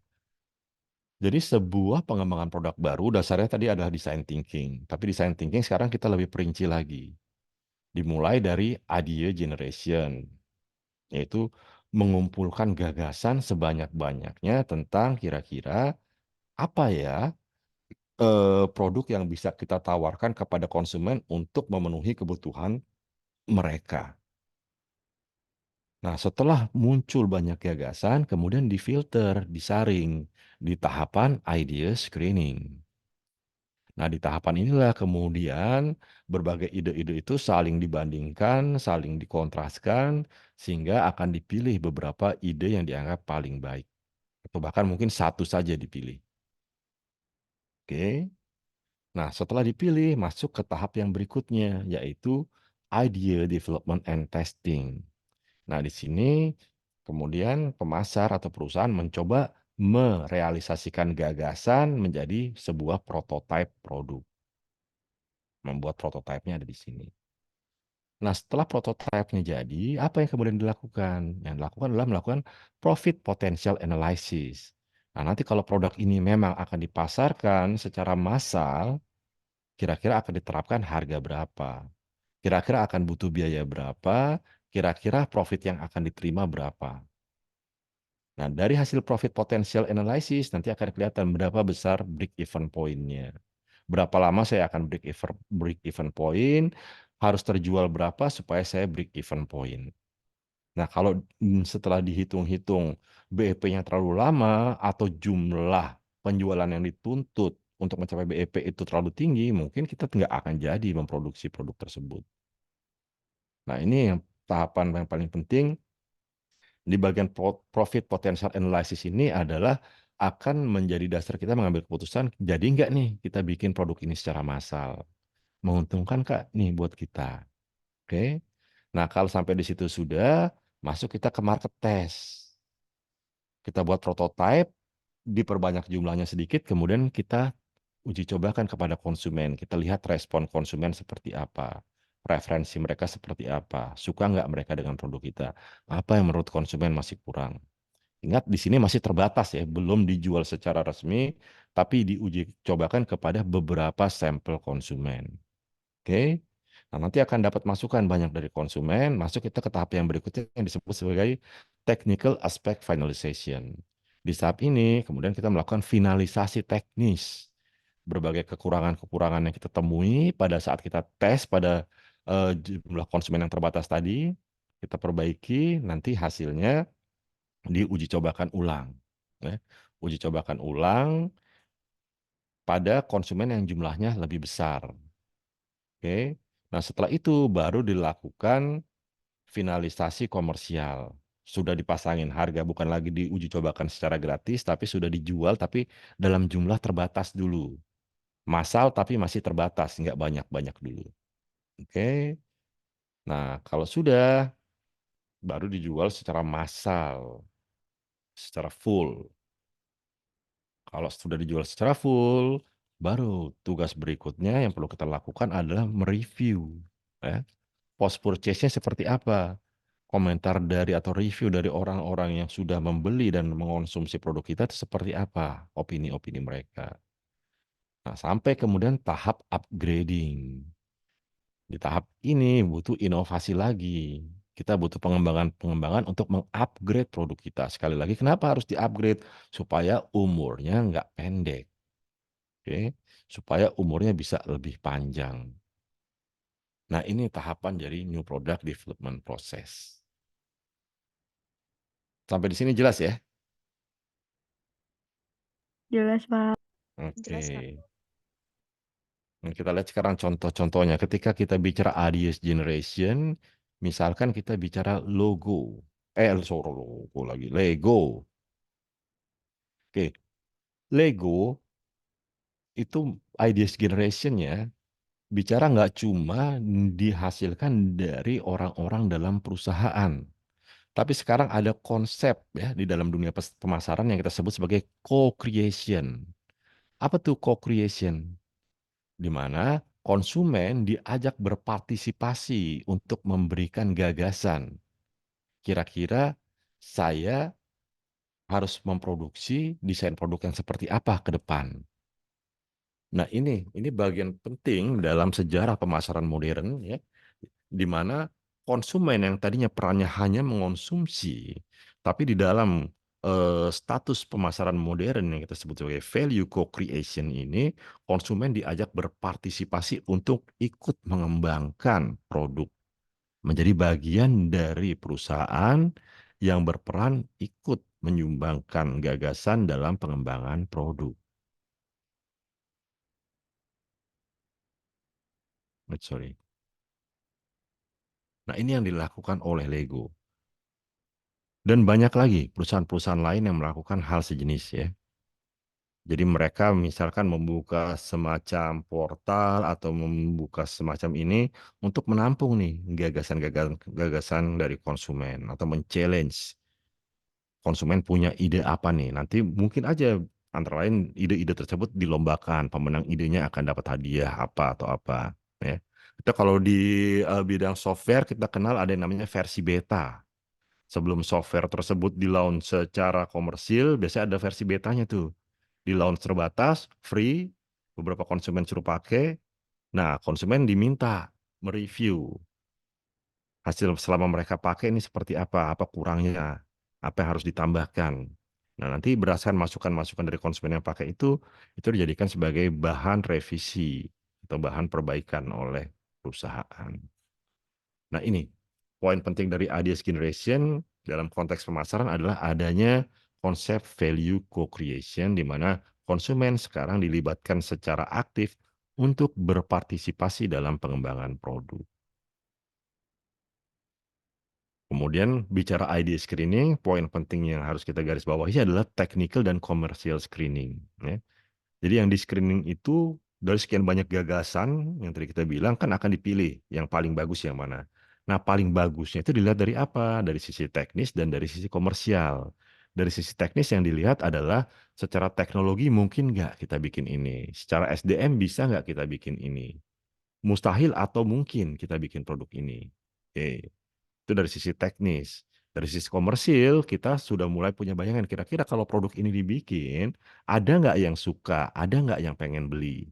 Jadi sebuah pengembangan produk baru dasarnya tadi adalah design thinking. Tapi design thinking sekarang kita lebih perinci lagi. Dimulai dari idea generation, yaitu mengumpulkan gagasan sebanyak-banyaknya tentang kira-kira apa ya produk yang bisa kita tawarkan kepada konsumen untuk memenuhi kebutuhan mereka. Nah, setelah muncul banyak gagasan, kemudian difilter, disaring di tahapan idea screening. Nah, di tahapan inilah kemudian berbagai ide-ide itu saling dibandingkan, saling dikontraskan, sehingga akan dipilih beberapa ide yang dianggap paling baik. Atau bahkan mungkin satu saja dipilih. Oke. Nah, setelah dipilih, masuk ke tahap yang berikutnya, yaitu idea development and testing. Nah, di sini kemudian pemasar atau perusahaan mencoba merealisasikan gagasan menjadi sebuah prototipe produk. Membuat prototipenya ada di sini. Nah, setelah prototipenya jadi, apa yang kemudian dilakukan? Yang dilakukan adalah melakukan profit potential analysis. Nah, nanti kalau produk ini memang akan dipasarkan secara massal, kira-kira akan diterapkan harga berapa? Kira-kira akan butuh biaya berapa? Kira-kira profit yang akan diterima berapa? Nah, dari hasil profit potential analysis nanti akan kelihatan berapa besar break even point-nya. Berapa lama saya akan break even point, harus terjual berapa supaya saya break even point. Nah, kalau setelah dihitung-hitung BEP-nya terlalu lama atau jumlah penjualan yang dituntut untuk mencapai BEP itu terlalu tinggi, mungkin kita nggak akan jadi memproduksi produk tersebut. Nah, ini yang tahapan yang paling penting di bagian profit potential analysis ini adalah akan menjadi dasar kita mengambil keputusan, jadi nggak nih kita bikin produk ini secara massal. Menguntungkan Kak nih buat kita. Oke. Nah, kalau sampai di situ sudah, masuk kita ke market test. Kita buat prototype, diperbanyak jumlahnya sedikit, kemudian kita uji cobakan kepada konsumen. Kita lihat respon konsumen seperti apa. Preferensi mereka seperti apa. Suka nggak mereka dengan produk kita. Apa yang menurut konsumen masih kurang. Ingat, di sini masih terbatas ya, belum dijual secara resmi, tapi diuji cobakan kepada beberapa sampel konsumen. Oke. Nah, nanti akan dapat masukan banyak dari konsumen, masuk kita ke tahap yang berikutnya yang disebut sebagai technical aspect finalization. Di tahap ini, kemudian kita melakukan finalisasi teknis. Berbagai kekurangan-kekurangan yang kita temui pada saat kita tes pada jumlah konsumen yang terbatas tadi, kita perbaiki, nanti hasilnya diuji cobakan ulang. Ya. Uji cobakan ulang pada konsumen yang jumlahnya lebih besar. Oke. Nah, setelah itu baru dilakukan finalisasi komersial. Sudah dipasangin harga, bukan lagi diuji cobakan secara gratis, tapi sudah dijual, tapi dalam jumlah terbatas dulu. Massal tapi masih terbatas, nggak banyak-banyak dulu. Oke. Nah, kalau sudah, baru dijual secara massal, secara full. Kalau sudah dijual secara full, baru tugas berikutnya yang perlu kita lakukan adalah mereview. Ya. Post purchase-nya seperti apa? Komentar dari atau review dari orang-orang yang sudah membeli dan mengonsumsi produk kita itu seperti apa? Opini-opini mereka. Nah, sampai kemudian tahap upgrading. Di tahap ini butuh inovasi lagi. Kita butuh pengembangan-pengembangan untuk mengupgrade produk kita. Sekali lagi, kenapa harus diupgrade? Supaya umurnya nggak pendek. Oke, supaya umurnya bisa lebih panjang. Nah, ini tahapan dari new product development process. Sampai di sini jelas ya? Jelas, Pak. Oke. Jelas, Kak. Nah, kita lihat sekarang contoh-contohnya. Ketika kita bicara ideas generation, misalkan kita bicara logo. Sorry, logo lagi. Lego. Oke, Lego itu ideas generation-nya bicara nggak cuma dihasilkan dari orang-orang dalam perusahaan. Tapi sekarang ada konsep ya di dalam dunia pemasaran yang kita sebut sebagai co-creation. Apa tuh co-creation? Di mana konsumen diajak berpartisipasi untuk memberikan gagasan. Kira-kira saya harus memproduksi desain produk yang seperti apa ke depan. Nah, ini bagian penting dalam sejarah pemasaran modern ya, di mana konsumen yang tadinya perannya hanya mengonsumsi, tapi di dalam status pemasaran modern yang kita sebut sebagai value co-creation ini, konsumen diajak berpartisipasi untuk ikut mengembangkan produk. menjadi bagian dari perusahaan yang berperan ikut menyumbangkan gagasan dalam pengembangan produk. Sorry. Nah, ini yang dilakukan oleh Lego. Dan banyak lagi perusahaan-perusahaan lain yang melakukan hal sejenis ya. Jadi mereka misalkan membuka semacam portal atau membuka semacam ini untuk menampung nih gagasan dari konsumen atau men-challenge konsumen punya ide apa nih. Nanti mungkin aja antara lain ide-ide tersebut dilombakan, pemenang idenya akan dapat hadiah apa atau apa ya. Kita kalau di bidang software kita kenal ada yang namanya versi beta. Sebelum software tersebut di-launch secara komersil, biasanya ada versi betanya tuh. Di-launch terbatas, free, beberapa konsumen suruh pakai. Nah, konsumen diminta mereview hasil selama mereka pakai ini seperti apa kurangnya, apa yang harus ditambahkan. Nah, nanti berdasarkan masukan-masukan dari konsumen yang pakai itu dijadikan sebagai bahan revisi atau bahan perbaikan oleh perusahaan. Nah, ini poin penting dari ideas generation dalam konteks pemasaran adalah adanya konsep value co-creation di mana konsumen sekarang dilibatkan secara aktif untuk berpartisipasi dalam pengembangan produk. Kemudian bicara idea screening, poin penting yang harus kita garis bawahi adalah technical dan commercial screening. Ya. Jadi yang di screening itu dari sekian banyak gagasan yang tadi kita bilang kan akan dipilih yang paling bagus yang mana. Nah, paling bagusnya itu dilihat dari apa? Dari sisi teknis dan dari sisi komersial. Dari sisi teknis yang dilihat adalah secara teknologi mungkin nggak kita bikin ini. Secara SDM bisa nggak kita bikin ini. Mustahil atau mungkin kita bikin produk ini. Oke, itu dari sisi teknis. Dari sisi komersil, kita sudah mulai punya bayangan kira-kira kalau produk ini dibikin, ada nggak yang suka, ada nggak yang pengen beli.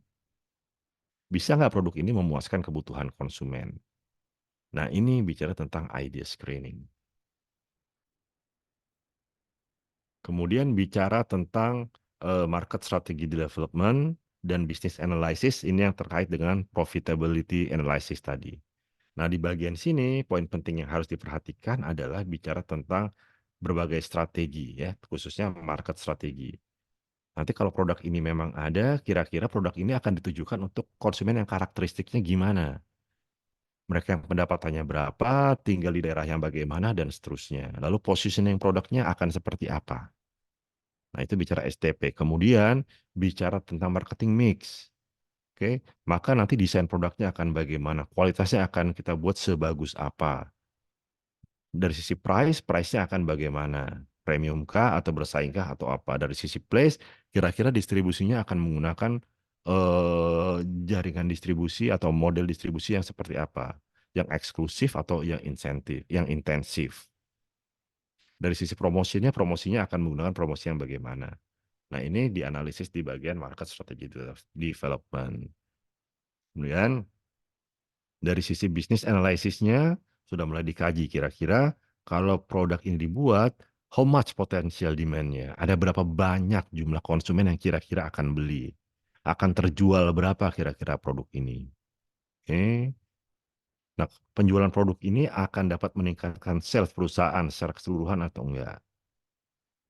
Bisa nggak produk ini memuaskan kebutuhan konsumen. Nah, ini bicara tentang idea screening. Kemudian bicara tentang market strategy development dan business analysis, ini yang terkait dengan profitability analysis tadi. Nah, di bagian sini, poin penting yang harus diperhatikan adalah bicara tentang berbagai strategi, ya, khususnya market strategi. Nanti kalau produk ini memang ada, kira-kira produk ini akan ditujukan untuk konsumen yang karakteristiknya gimana. Mereka yang pendapatannya berapa, tinggal di daerah yang bagaimana, dan seterusnya. Lalu positioning produknya akan seperti apa. Nah, itu bicara STP. Kemudian, bicara tentang marketing mix. Oke, maka nanti desain produknya akan bagaimana, kualitasnya akan kita buat sebagus apa. Dari sisi price-nya akan bagaimana? Premium kah atau bersaing kah atau apa? Dari sisi place, kira-kira distribusinya akan menggunakan jaringan distribusi atau model distribusi yang seperti apa? Yang eksklusif atau yang insentif, yang intensif. Dari sisi promosinya akan menggunakan promosi yang bagaimana? Nah, ini dianalisis di bagian market strategy development. Kemudian dari sisi bisnis analisisnya sudah mulai dikaji kira-kira kalau produk ini dibuat, how much potential demand-nya? Ada berapa banyak jumlah konsumen yang kira-kira akan beli? Akan terjual berapa kira-kira produk ini? Oke. Nah, penjualan produk ini akan dapat meningkatkan sales perusahaan secara keseluruhan atau enggak?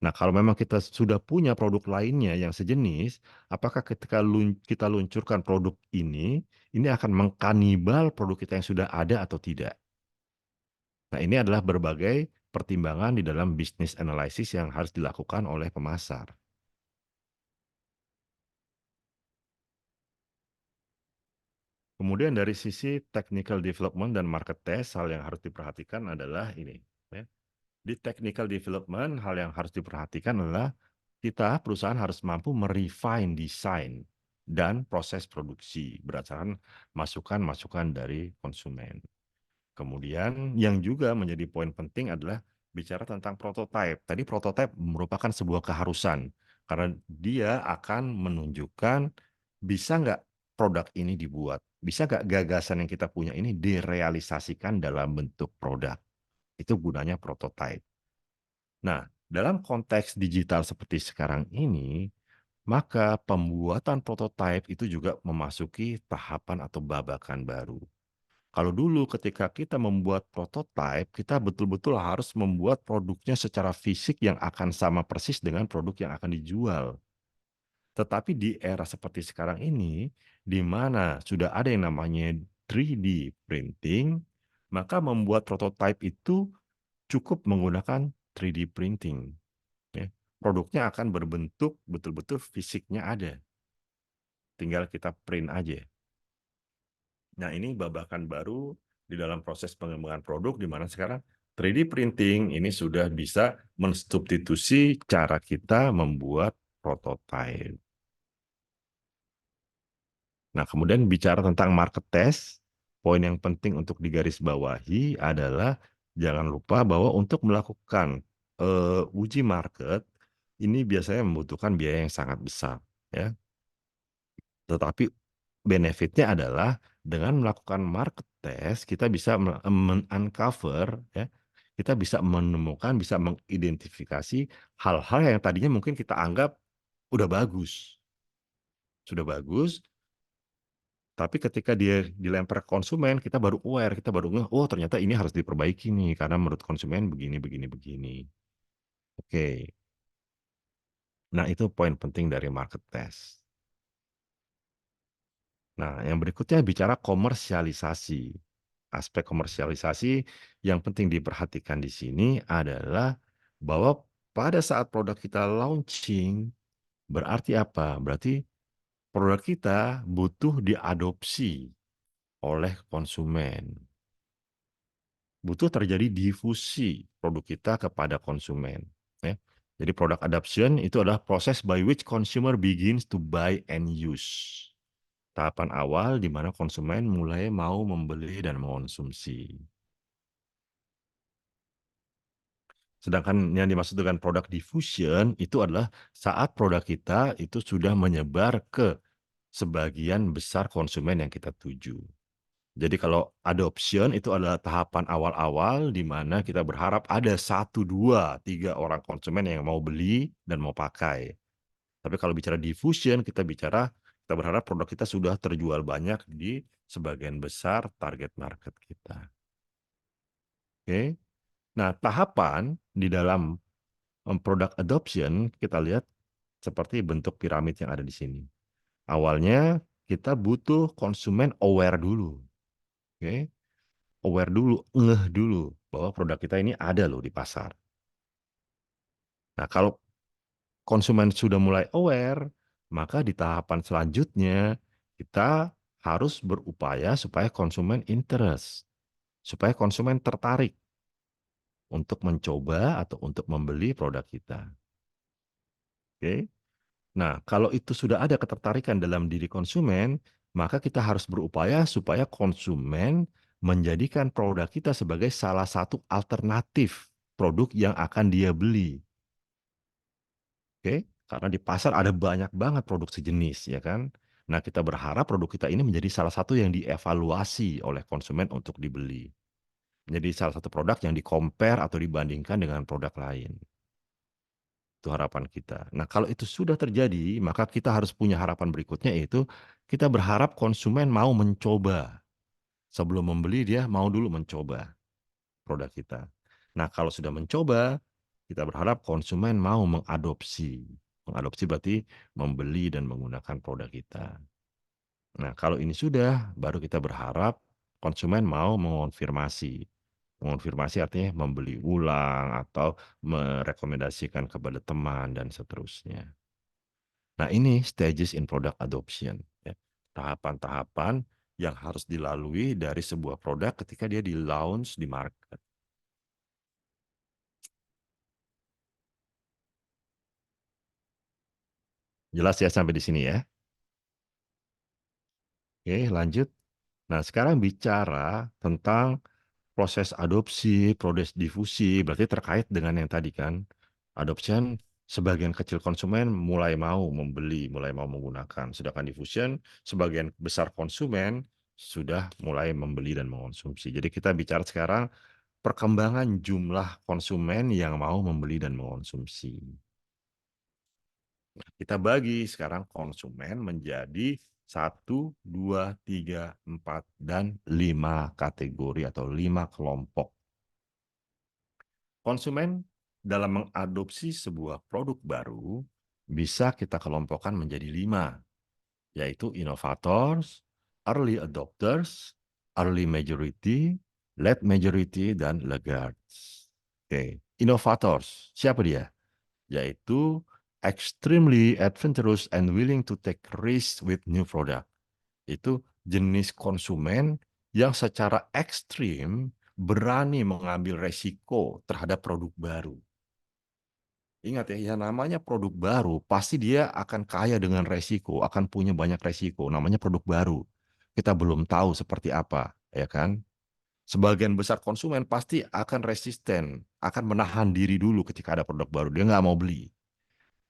Nah, kalau memang kita sudah punya produk lainnya yang sejenis, apakah ketika kita luncurkan produk ini akan mengkanibal produk kita yang sudah ada atau tidak? Nah, ini adalah berbagai pertimbangan di dalam business analysis yang harus dilakukan oleh pemasar. Kemudian dari sisi technical development dan market test, hal yang harus diperhatikan adalah ini. Ya. Di technical development, hal yang harus diperhatikan adalah kita perusahaan harus mampu merefine desain dan proses produksi berdasarkan masukan-masukan dari konsumen. Kemudian yang juga menjadi poin penting adalah bicara tentang prototype. Tadi prototype merupakan sebuah keharusan karena dia akan menunjukkan bisa nggak produk ini dibuat, bisa nggak gagasan yang kita punya ini direalisasikan dalam bentuk produk. Itu gunanya prototype. Nah, dalam konteks digital seperti sekarang ini, maka pembuatan prototype itu juga memasuki tahapan atau babakan baru. Kalau dulu ketika kita membuat prototipe, kita betul-betul harus membuat produknya secara fisik yang akan sama persis dengan produk yang akan dijual. Tetapi di era seperti sekarang ini, di mana sudah ada yang namanya 3D printing, maka membuat prototipe itu cukup menggunakan 3D printing, ya. Produknya akan berbentuk betul-betul fisiknya ada, tinggal kita print aja. Nah, ini babakan baru di dalam proses pengembangan produk di mana sekarang 3D printing ini sudah bisa mensubstitusi cara kita membuat prototipe. Nah, kemudian bicara tentang market test, poin yang penting untuk digarisbawahi adalah jangan lupa bahwa untuk melakukan uji market ini biasanya membutuhkan biaya yang sangat besar, ya. Tetapi benefitnya adalah dengan melakukan market test kita bisa uncover, ya, kita bisa menemukan, bisa mengidentifikasi hal-hal yang tadinya mungkin kita anggap udah bagus, sudah bagus, tapi ketika dia dilempar ke konsumen, kita baru aware, kita baru ngeh, oh ternyata ini harus diperbaiki nih, karena menurut konsumen begini, begini, begini. Oke. Nah, itu poin penting dari market test. Nah, yang berikutnya bicara komersialisasi. Aspek komersialisasi yang penting diperhatikan di sini adalah bahwa pada saat produk kita launching, berarti apa? Berarti produk kita butuh diadopsi oleh konsumen. Butuh terjadi difusi produk kita kepada konsumen, ya. Jadi product adoption itu adalah proses by which consumer begins to buy and use. Tahapan awal di mana konsumen mulai mau membeli dan mengonsumsi. Sedangkan yang dimaksud dengan product diffusion itu adalah saat produk kita itu sudah menyebar ke sebagian besar konsumen yang kita tuju. Jadi kalau adoption itu adalah tahapan awal-awal di mana kita berharap ada 1, 2, 3 orang konsumen yang mau beli dan mau pakai. Tapi kalau bicara diffusion, kita berharap produk kita sudah terjual banyak di sebagian besar target market kita. Oke. Nah, tahapan di dalam product adoption kita lihat seperti bentuk piramid yang ada di sini. Awalnya kita butuh konsumen aware dulu. Oke. Aware dulu, ngeh dulu bahwa produk kita ini ada loh di pasar. Nah, kalau konsumen sudah mulai aware, maka di tahapan selanjutnya kita harus berupaya supaya konsumen interest, supaya konsumen tertarik untuk mencoba atau untuk membeli produk kita. Oke. Nah, kalau itu sudah ada ketertarikan dalam diri konsumen, maka kita harus berupaya supaya konsumen menjadikan produk kita sebagai salah satu alternatif produk yang akan dia beli. Oke, karena di pasar ada banyak banget produk sejenis, ya kan? Nah, kita berharap produk kita ini menjadi salah satu yang dievaluasi oleh konsumen untuk dibeli. Menjadi salah satu produk yang di-compare atau dibandingkan dengan produk lain. Itu harapan kita. Nah, kalau itu sudah terjadi, maka kita harus punya harapan berikutnya, yaitu kita berharap konsumen mau mencoba. Sebelum membeli, dia mau dulu mencoba produk kita. Nah, kalau sudah mencoba, kita berharap konsumen mau mengadopsi. Mengadopsi berarti membeli dan menggunakan produk kita. Nah, kalau ini sudah, baru kita berharap konsumen mau mengonfirmasi. Mengonfirmasi artinya membeli ulang atau merekomendasikan kepada teman dan seterusnya. Nah, ini stages in product adoption, ya. Tahapan-tahapan yang harus dilalui dari sebuah produk ketika dia di-launch di market. Jelas ya sampai di sini ya? Oke, lanjut. Nah, sekarang bicara tentang proses adopsi, proses difusi, berarti terkait dengan yang tadi kan. Adoption, sebagian kecil konsumen mulai mau membeli, mulai mau menggunakan. Sedangkan diffusion, sebagian besar konsumen sudah mulai membeli dan mengonsumsi. Jadi kita bicara sekarang perkembangan jumlah konsumen yang mau membeli dan mengonsumsi. Kita bagi sekarang konsumen menjadi 1, 2, 3, 4, dan 5 kategori atau 5 kelompok. Konsumen dalam mengadopsi sebuah produk baru bisa kita kelompokkan menjadi 5, yaitu innovators, early adopters, early majority, late majority, dan laggards. Oke, innovators, siapa dia? Yaitu extremely adventurous and willing to take risks with new product. Itu jenis konsumen yang secara ekstrim berani mengambil resiko terhadap produk baru. Ingat ya, yang namanya produk baru pasti dia akan kaya dengan resiko, akan punya banyak resiko. Namanya produk baru. Kita belum tahu seperti apa, ya kan? Sebagian besar konsumen pasti akan resisten, akan menahan diri dulu ketika ada produk baru. Dia nggak mau beli.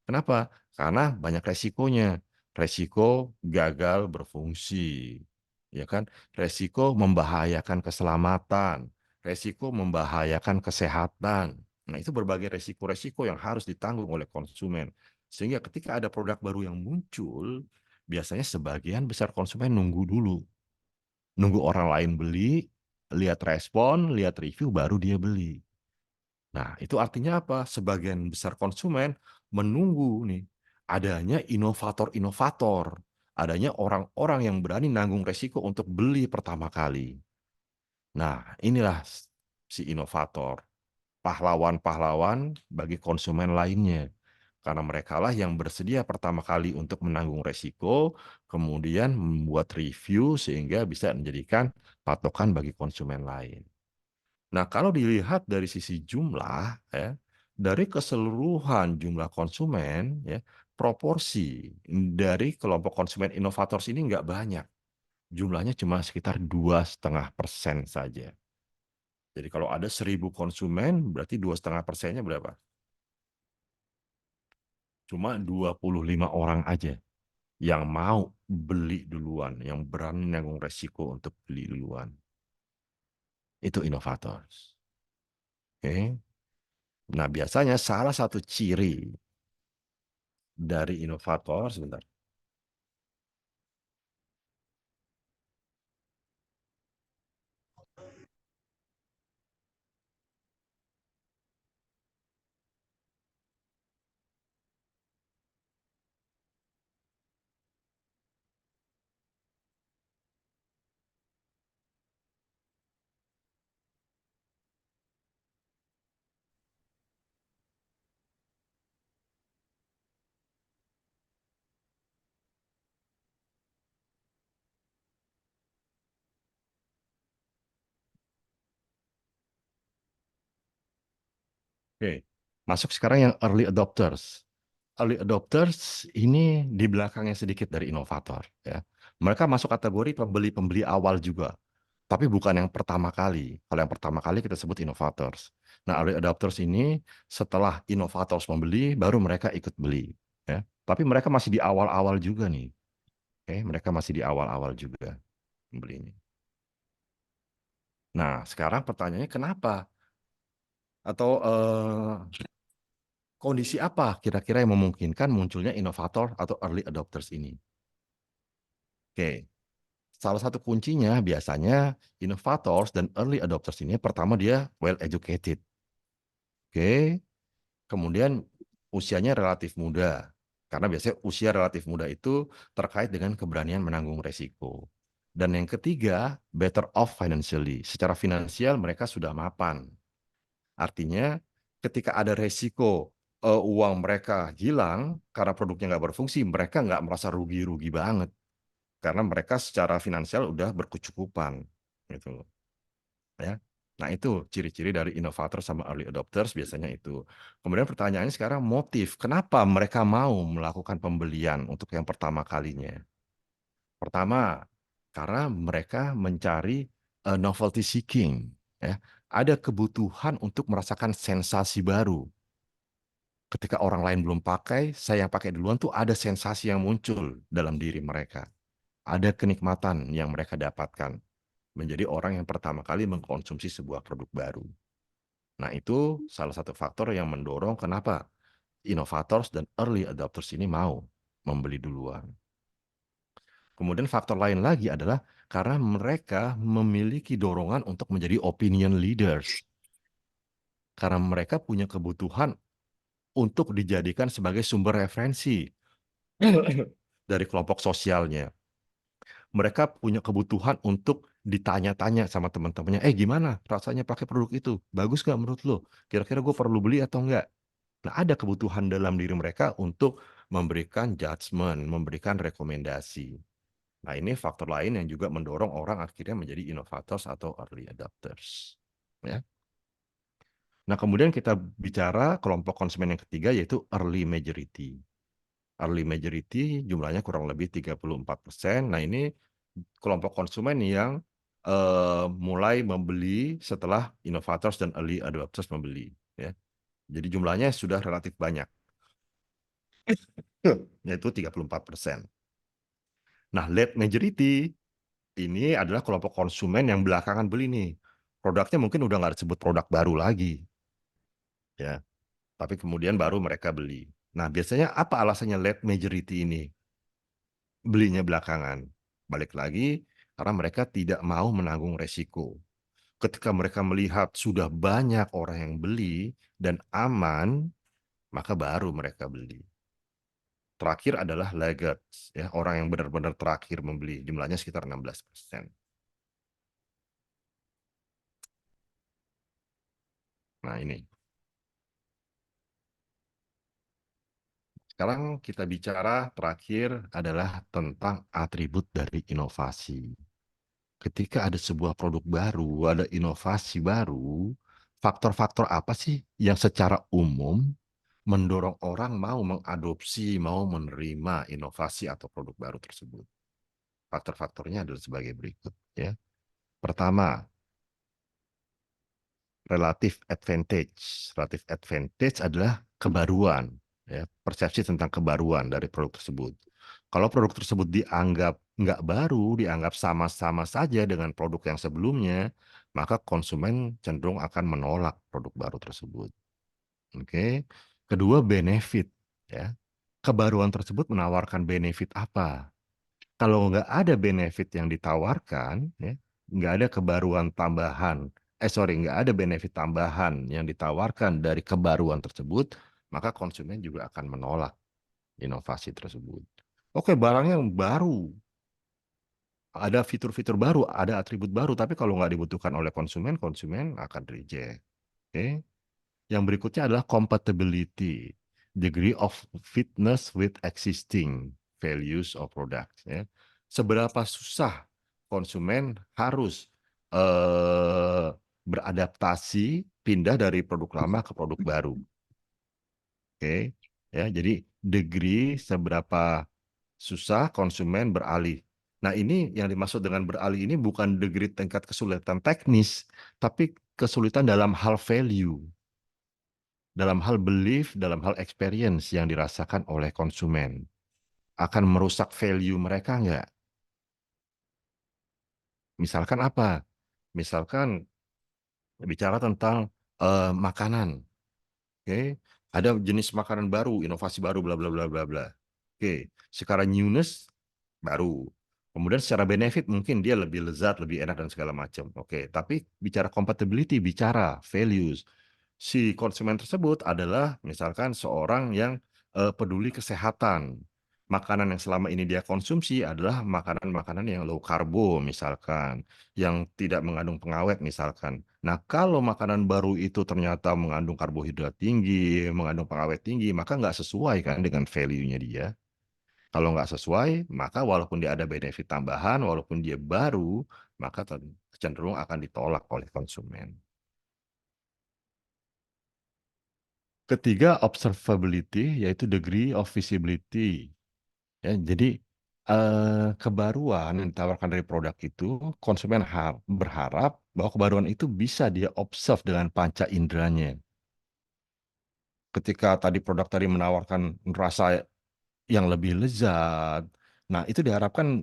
Kenapa? Karena banyak resikonya. Resiko gagal berfungsi, ya kan? Resiko membahayakan keselamatan, resiko membahayakan kesehatan. Nah, itu berbagai resiko-resiko yang harus ditanggung oleh konsumen. Sehingga ketika ada produk baru yang muncul, biasanya sebagian besar konsumen nunggu dulu. Nunggu orang lain beli, lihat respon, lihat review, baru dia beli. Nah, itu artinya apa? Sebagian besar konsumen menunggu nih adanya inovator-inovator, adanya orang-orang yang berani nanggung resiko untuk beli pertama kali. Nah, inilah si inovator, pahlawan-pahlawan bagi konsumen lainnya. Karena merekalah yang bersedia pertama kali untuk menanggung resiko, kemudian membuat review sehingga bisa menjadikan patokan bagi konsumen lain. Nah, kalau dilihat dari sisi jumlah, ya, dari keseluruhan jumlah konsumen, ya, proporsi dari kelompok konsumen inovator ini nggak banyak. Jumlahnya cuma sekitar 2,5% saja. Jadi kalau ada 1.000 konsumen, berarti 2,5%-nya berapa? Cuma 25 orang aja yang mau beli duluan, yang berani nanggung resiko untuk beli duluan. Itu inovator. Oke. Nah, biasanya salah satu ciri dari inovator, sebentar. Oke, masuk sekarang yang early adopters. Early adopters ini di belakangnya sedikit dari inovator, ya. Mereka masuk kategori pembeli-pembeli awal juga, tapi bukan yang pertama kali. Kalau yang pertama kali kita sebut inovators. Nah, early adopters ini setelah inovators membeli, baru mereka ikut beli, ya. Tapi mereka masih di awal-awal juga nih. Oke, mereka masih di awal-awal juga membelinya. Nah, sekarang pertanyaannya kenapa? Atau kondisi apa kira-kira yang memungkinkan munculnya inovator atau early adopters ini? Oke, salah satu kuncinya biasanya innovators dan early adopters ini pertama dia well educated. Oke, kemudian usianya relatif muda. Karena biasanya usia relatif muda itu terkait dengan keberanian menanggung resiko. Dan yang ketiga, better off financially. Secara finansial mereka sudah mapan. Artinya ketika ada resiko uang mereka hilang karena produknya nggak berfungsi, mereka nggak merasa rugi-rugi banget karena mereka secara finansial udah berkecukupan, gitu loh, ya. Nah, itu ciri-ciri dari inovator sama early adopters biasanya itu. Kemudian pertanyaannya sekarang motif, kenapa mereka mau melakukan pembelian untuk yang pertama kalinya? Pertama, karena mereka mencari novelty seeking, ya. Ada kebutuhan untuk merasakan sensasi baru. Ketika orang lain belum pakai, saya yang pakai duluan tuh ada sensasi yang muncul dalam diri mereka. Ada kenikmatan yang mereka dapatkan menjadi orang yang pertama kali mengkonsumsi sebuah produk baru. Nah, itu salah satu faktor yang mendorong kenapa innovators dan early adopters ini mau membeli duluan. Kemudian faktor lain lagi adalah karena mereka memiliki dorongan untuk menjadi opinion leaders. Karena mereka punya kebutuhan untuk dijadikan sebagai sumber referensi dari kelompok sosialnya. Mereka punya kebutuhan untuk ditanya-tanya sama teman-temannya, gimana rasanya pakai produk itu? Bagus nggak menurut lo? Kira-kira gue perlu beli atau enggak? Nah, ada kebutuhan dalam diri mereka untuk memberikan judgement, memberikan rekomendasi. Nah, ini faktor lain yang juga mendorong orang akhirnya menjadi innovators atau early adopters. Ya. Nah, kemudian kita bicara kelompok konsumen yang ketiga yaitu early majority. Early majority jumlahnya kurang lebih 34%. Nah, ini kelompok konsumen yang mulai membeli setelah innovators dan early adopters membeli. Ya. Jadi jumlahnya sudah relatif banyak, yaitu 34%. Nah, late majority ini adalah kelompok konsumen yang belakangan beli nih. Produknya mungkin udah nggak disebut produk baru lagi. Ya, tapi kemudian baru mereka beli. Nah, biasanya apa alasannya late majority ini? Belinya belakangan. Balik lagi, karena mereka tidak mau menanggung resiko. Ketika mereka melihat sudah banyak orang yang beli dan aman, maka baru mereka beli. Terakhir adalah laggards, ya, orang yang benar-benar terakhir membeli, jumlahnya sekitar 16%. Nah, ini. Sekarang kita bicara terakhir adalah tentang atribut dari inovasi. Ketika ada sebuah produk baru, ada inovasi baru, faktor-faktor apa sih yang secara umum mendorong orang mau mengadopsi, mau menerima inovasi atau produk baru tersebut? Faktor-faktornya adalah sebagai berikut, ya. Pertama, relative advantage. Relative advantage adalah kebaruan, ya, persepsi tentang kebaruan dari produk tersebut. Kalau produk tersebut dianggap nggak baru, dianggap sama-sama saja dengan produk yang sebelumnya, maka konsumen cenderung akan menolak produk baru tersebut. Oke. Kedua, benefit, ya. Kebaruan tersebut menawarkan benefit apa? Kalau nggak ada benefit yang ditawarkan, ya, nggak ada kebaruan tambahan, nggak ada benefit tambahan yang ditawarkan dari kebaruan tersebut, maka konsumen juga akan menolak inovasi tersebut. Oke, barangnya baru, ada fitur-fitur baru, ada atribut baru, tapi kalau nggak dibutuhkan oleh konsumen, konsumen akan reject. Oke. Yang berikutnya adalah compatibility, degree of fitness with existing values or products. Ya. Seberapa susah konsumen harus beradaptasi, pindah dari produk lama ke produk baru. Oke, ya. Jadi degree seberapa susah konsumen beralih. Nah, ini yang dimaksud dengan beralih ini bukan degree tingkat kesulitan teknis, tapi kesulitan dalam hal value, dalam hal belief, dalam hal experience yang dirasakan oleh konsumen. Akan merusak value mereka nggak? Misalkan apa? Misalkan bicara tentang makanan. Oke, ada jenis makanan baru, inovasi baru, bla bla bla bla bla. Oke, secara newness baru. Kemudian secara benefit mungkin dia lebih lezat, lebih enak dan segala macam. Oke, tapi bicara compatibility, bicara values, si konsumen tersebut adalah misalkan seorang yang peduli kesehatan. Makanan yang selama ini dia konsumsi adalah makanan-makanan yang low karbo misalkan, yang tidak mengandung pengawet misalkan. Nah, kalau makanan baru itu ternyata mengandung karbohidrat tinggi, mengandung pengawet tinggi, maka nggak sesuai kan dengan value-nya dia. Kalau nggak sesuai, maka walaupun dia ada benefit tambahan, walaupun dia baru, maka cenderung akan ditolak oleh konsumen. Ketiga, observability, yaitu degree of visibility. Ya, jadi kebaruan yang ditawarkan dari produk itu, konsumen berharap bahwa kebaruan itu bisa dia observe dengan panca inderanya. Ketika tadi produk tadi menawarkan rasa yang lebih lezat, nah itu diharapkan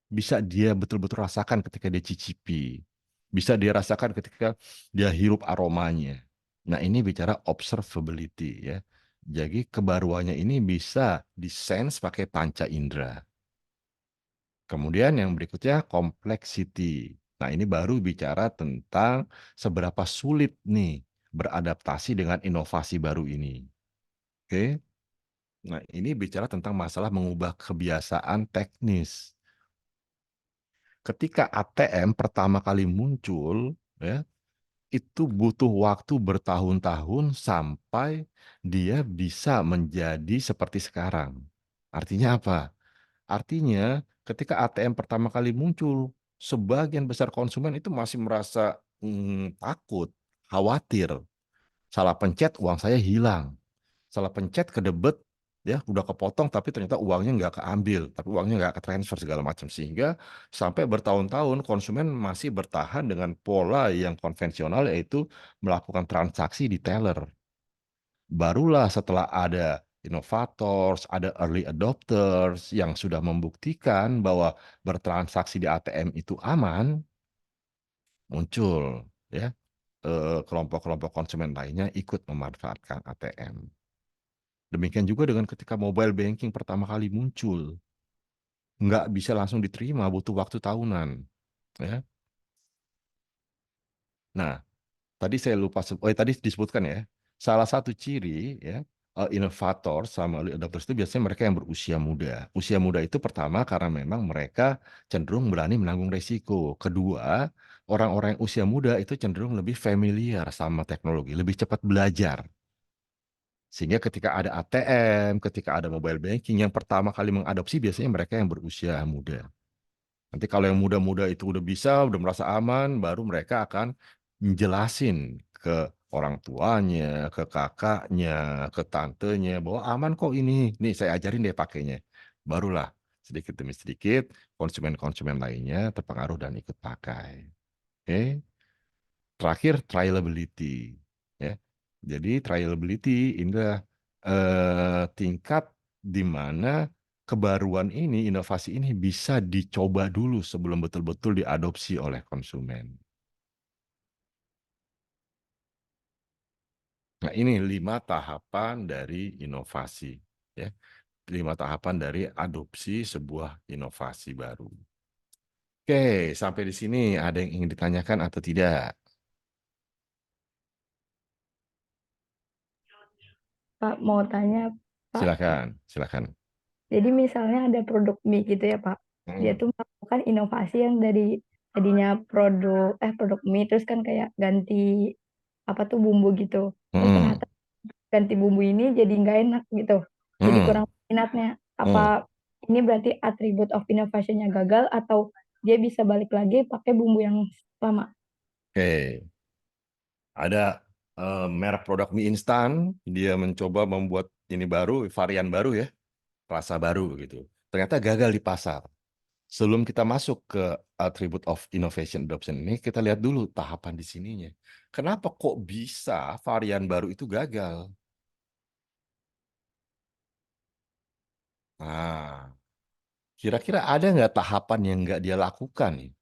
bisa dia betul-betul rasakan ketika dia cicipi. Bisa dia rasakan ketika dia hirup aromanya. Nah, ini bicara observability, ya. Jadi kebaruannya ini bisa disense pakai panca indera. Kemudian yang berikutnya complexity. Nah, ini baru bicara tentang seberapa sulit nih beradaptasi dengan inovasi baru ini. Oke. Nah, ini bicara tentang masalah mengubah kebiasaan teknis. Ketika ATM pertama kali muncul, ya, itu butuh waktu bertahun-tahun sampai dia bisa menjadi seperti sekarang. Artinya apa? Artinya ketika ATM pertama kali muncul, sebagian besar konsumen itu masih merasa takut, khawatir, salah pencet uang saya hilang, salah pencet kedebet, ya udah kepotong tapi ternyata uangnya nggak keambil, tapi uangnya nggak ketransfer segala macam. Sehingga sampai bertahun-tahun konsumen masih bertahan dengan pola yang konvensional, yaitu melakukan transaksi di teller. Barulah setelah ada innovators, ada early adopters yang sudah membuktikan bahwa bertransaksi di ATM itu aman, muncul ya kelompok-kelompok konsumen lainnya ikut memanfaatkan ATM. Demikian juga dengan ketika mobile banking pertama kali muncul, nggak bisa langsung diterima, butuh waktu tahunan. Ya. Nah, tadi saya lupa, tadi disebutkan ya, salah satu ciri ya inovator sama early adopters itu biasanya mereka yang berusia muda. Usia muda itu pertama karena memang mereka cenderung berani menanggung resiko. Kedua, orang-orang yang usia muda itu cenderung lebih familiar sama teknologi, lebih cepat belajar. Sehingga ketika ada ATM, ketika ada mobile banking, yang pertama kali mengadopsi biasanya mereka yang berusia muda. Nanti kalau yang muda-muda itu udah bisa, udah merasa aman, baru mereka akan menjelasin ke orang tuanya, ke kakaknya, ke tantenya, bahwa aman kok ini. Nih saya ajarin deh pakainya. Barulah sedikit demi sedikit konsumen-konsumen lainnya terpengaruh dan ikut pakai. Oke. Terakhir trialability. Ya. Jadi trialability inilah tingkat di mana kebaruan ini, inovasi ini bisa dicoba dulu sebelum betul-betul diadopsi oleh konsumen. Nah, ini 5 tahapan dari inovasi, ya. 5 tahapan dari adopsi sebuah inovasi baru. Oke, sampai di sini ada yang ingin ditanyakan atau tidak? Pak, mau tanya, Pak. Silakan, silakan. Jadi misalnya ada produk mie gitu ya, Pak. Dia tuh melakukan inovasi yang dari tadinya produk mie terus kan kayak ganti apa tuh bumbu gitu. Terus ternyata ganti bumbu ini jadi nggak enak gitu. Jadi kurang minatnya. Apa ini berarti atribut of innovation-nya gagal atau dia bisa balik lagi pakai bumbu yang lama? Oke. Ada merek produk mie instan, dia mencoba membuat ini baru, varian baru ya, rasa baru gitu. Ternyata gagal di pasar. Sebelum kita masuk ke attribute of innovation adoption ini, kita lihat dulu tahapan di sininya. Kenapa kok bisa varian baru itu gagal? Nah, kira-kira ada nggak tahapan yang nggak dia lakukan nih?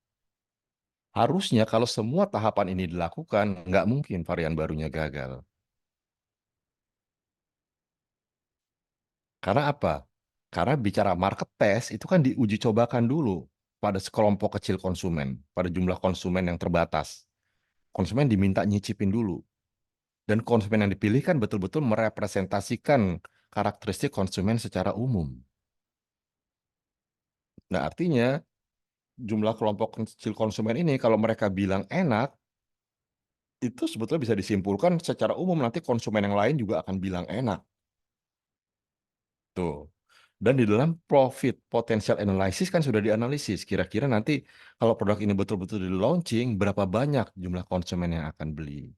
Harusnya kalau semua tahapan ini dilakukan, nggak mungkin varian barunya gagal. Karena apa? Karena bicara market test itu kan diuji cobakan dulu pada sekelompok kecil konsumen, pada jumlah konsumen yang terbatas. Konsumen diminta nyicipin dulu. Dan konsumen yang dipilih kan betul-betul merepresentasikan karakteristik konsumen secara umum. Nah, artinya jumlah kelompok kecil konsumen ini kalau mereka bilang enak, itu sebetulnya bisa disimpulkan secara umum nanti konsumen yang lain juga akan bilang enak. Tuh. Dan di dalam profit potential analysis kan sudah dianalisis. Kira-kira nanti kalau produk ini betul-betul di launching, berapa banyak jumlah konsumen yang akan beli.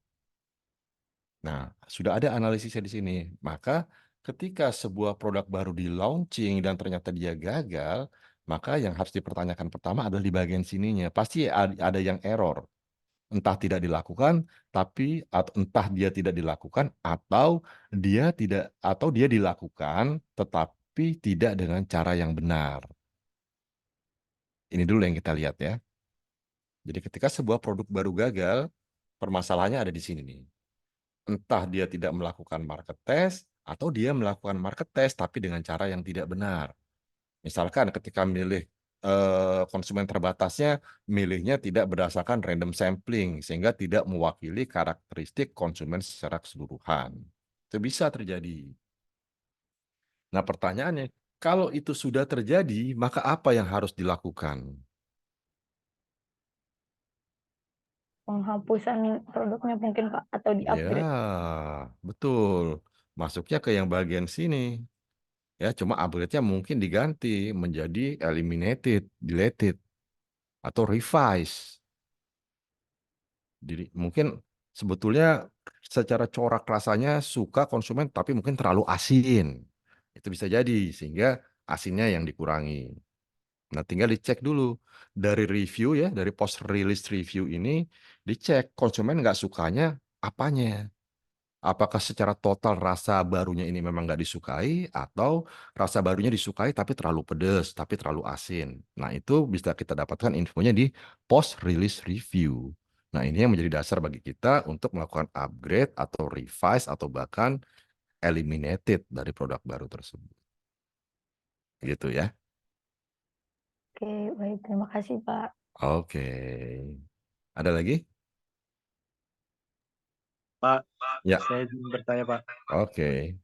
Nah, sudah ada analisisnya di sini. Maka ketika sebuah produk baru di launching dan ternyata dia gagal, maka yang harus dipertanyakan pertama adalah di bagian sininya. Pasti ada yang error. Entah tidak dilakukan, tapi atau entah dia tidak dilakukan atau dia dilakukan tetapi tidak dengan cara yang benar. Ini dulu yang kita lihat ya. Jadi ketika sebuah produk baru gagal, permasalahannya ada di sini nih. Entah dia tidak melakukan market test atau dia melakukan market test tapi dengan cara yang tidak benar. Misalkan ketika milih konsumen terbatasnya milihnya tidak berdasarkan random sampling sehingga tidak mewakili karakteristik konsumen secara keseluruhan. Itu bisa terjadi. Nah, pertanyaannya, kalau itu sudah terjadi, maka apa yang harus dilakukan? Penghapusan produknya mungkin Pak atau di-upgrade. Ya, betul. Masuknya ke yang bagian sini. Ya, cuma upgrade-nya mungkin diganti menjadi eliminated, deleted, atau revise. Jadi mungkin sebetulnya secara corak rasanya suka konsumen, tapi mungkin terlalu asin. Itu bisa jadi, sehingga asinnya yang dikurangi. Nah, tinggal dicek dulu. Dari review ya, dari post-release review ini, dicek konsumen nggak sukanya apanya. Apakah secara total rasa barunya ini memang nggak disukai, atau rasa barunya disukai tapi terlalu pedas, tapi terlalu asin. Nah, itu bisa kita dapatkan infonya di post-release review. Nah, ini yang menjadi dasar bagi kita untuk melakukan upgrade atau revise atau bahkan eliminated dari produk baru tersebut. Gitu ya. Oke, baik. Terima kasih Pak. Oke. Ada lagi? Pak, Ya. saya izin bertanya Pak. Oke.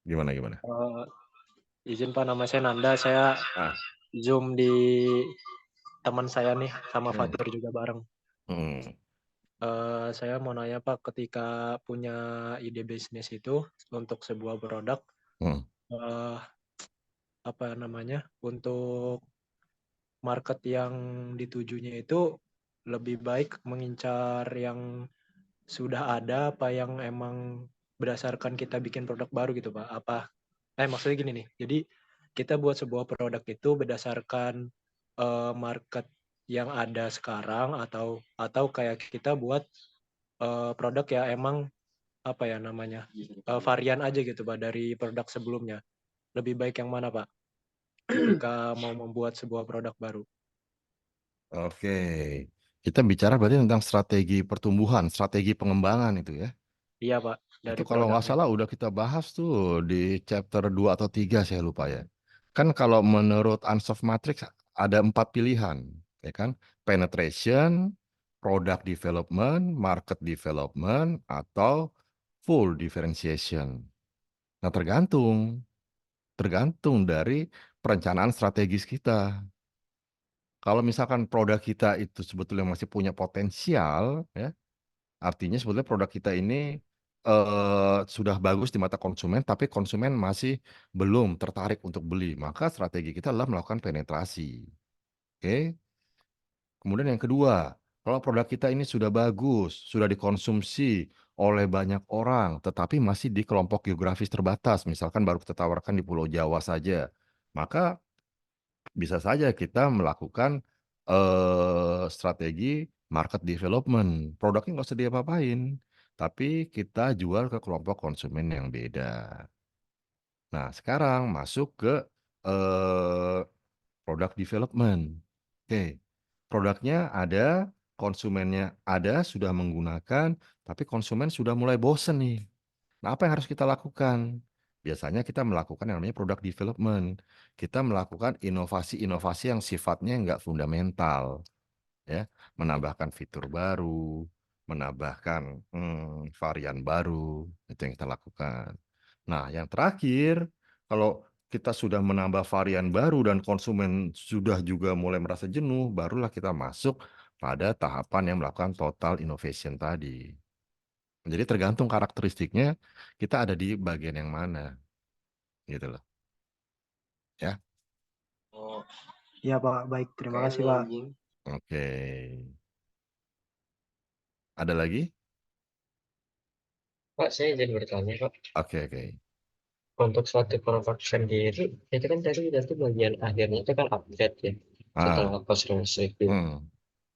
Gimana? Izin Pak, nama saya Nanda. Saya Ah. Zoom di teman saya nih, sama Hmm. Fatir juga bareng. Saya mau nanya Pak, ketika punya ide bisnis itu untuk sebuah produk, apa namanya, untuk market yang ditujunya itu lebih baik mengincar yang sudah ada apa yang emang berdasarkan kita bikin produk baru gitu Pak? Maksudnya gini nih, jadi kita buat sebuah produk itu berdasarkan market yang ada sekarang atau kayak kita buat produk ya emang apa ya namanya varian aja gitu Pak dari produk sebelumnya. Lebih baik yang mana Pak ketika mau membuat sebuah produk baru? Oke. Kita bicara berarti tentang strategi pertumbuhan, strategi pengembangan itu ya. Iya Pak, Itu dari kalau nggak produknya. salah udah kita bahas tuh di chapter 2 atau 3 saya lupa ya. Kan kalau menurut Ansoff Matrix ada 4 pilihan, ya kan? Penetration, product development, market development, atau full differentiation. Nah, tergantung dari perencanaan strategis kita. Kalau misalkan produk kita itu sebetulnya masih punya potensial, ya, artinya sebetulnya produk kita ini sudah bagus di mata konsumen, tapi konsumen masih belum tertarik untuk beli. Maka strategi kita adalah melakukan penetrasi. Oke. Kemudian yang kedua, kalau produk kita ini sudah bagus, sudah dikonsumsi oleh banyak orang, tetapi masih di kelompok geografis terbatas, misalkan baru kita tawarkan di Pulau Jawa saja, maka bisa saja kita melakukan strategi market development. Produknya nggak usah diapa-apain, tapi kita jual ke kelompok konsumen yang beda. Nah, sekarang masuk ke eh, product development. Oke, produknya ada, konsumennya ada, sudah menggunakan, tapi konsumen sudah mulai bosen nih. Nah, apa yang harus kita lakukan? Biasanya kita melakukan yang namanya product development. Kita melakukan inovasi-inovasi yang sifatnya nggak fundamental, ya, menambahkan fitur baru, menambahkan varian baru, itu yang kita lakukan. Nah, yang terakhir, kalau kita sudah menambah varian baru dan konsumen sudah juga mulai merasa jenuh, barulah kita masuk pada tahapan yang melakukan total innovation tadi. Jadi tergantung karakteristiknya kita ada di bagian yang mana, gitu loh. Ya, Oh, iya Pak, baik. Terima kasih Pak. oke. Ada lagi? Pak, saya izin bertanya, Pak. Oke. Untuk suatu produk sendiri, itu kan tadi nanti bagian akhirnya itu kan update ya, setelah Ah, post review.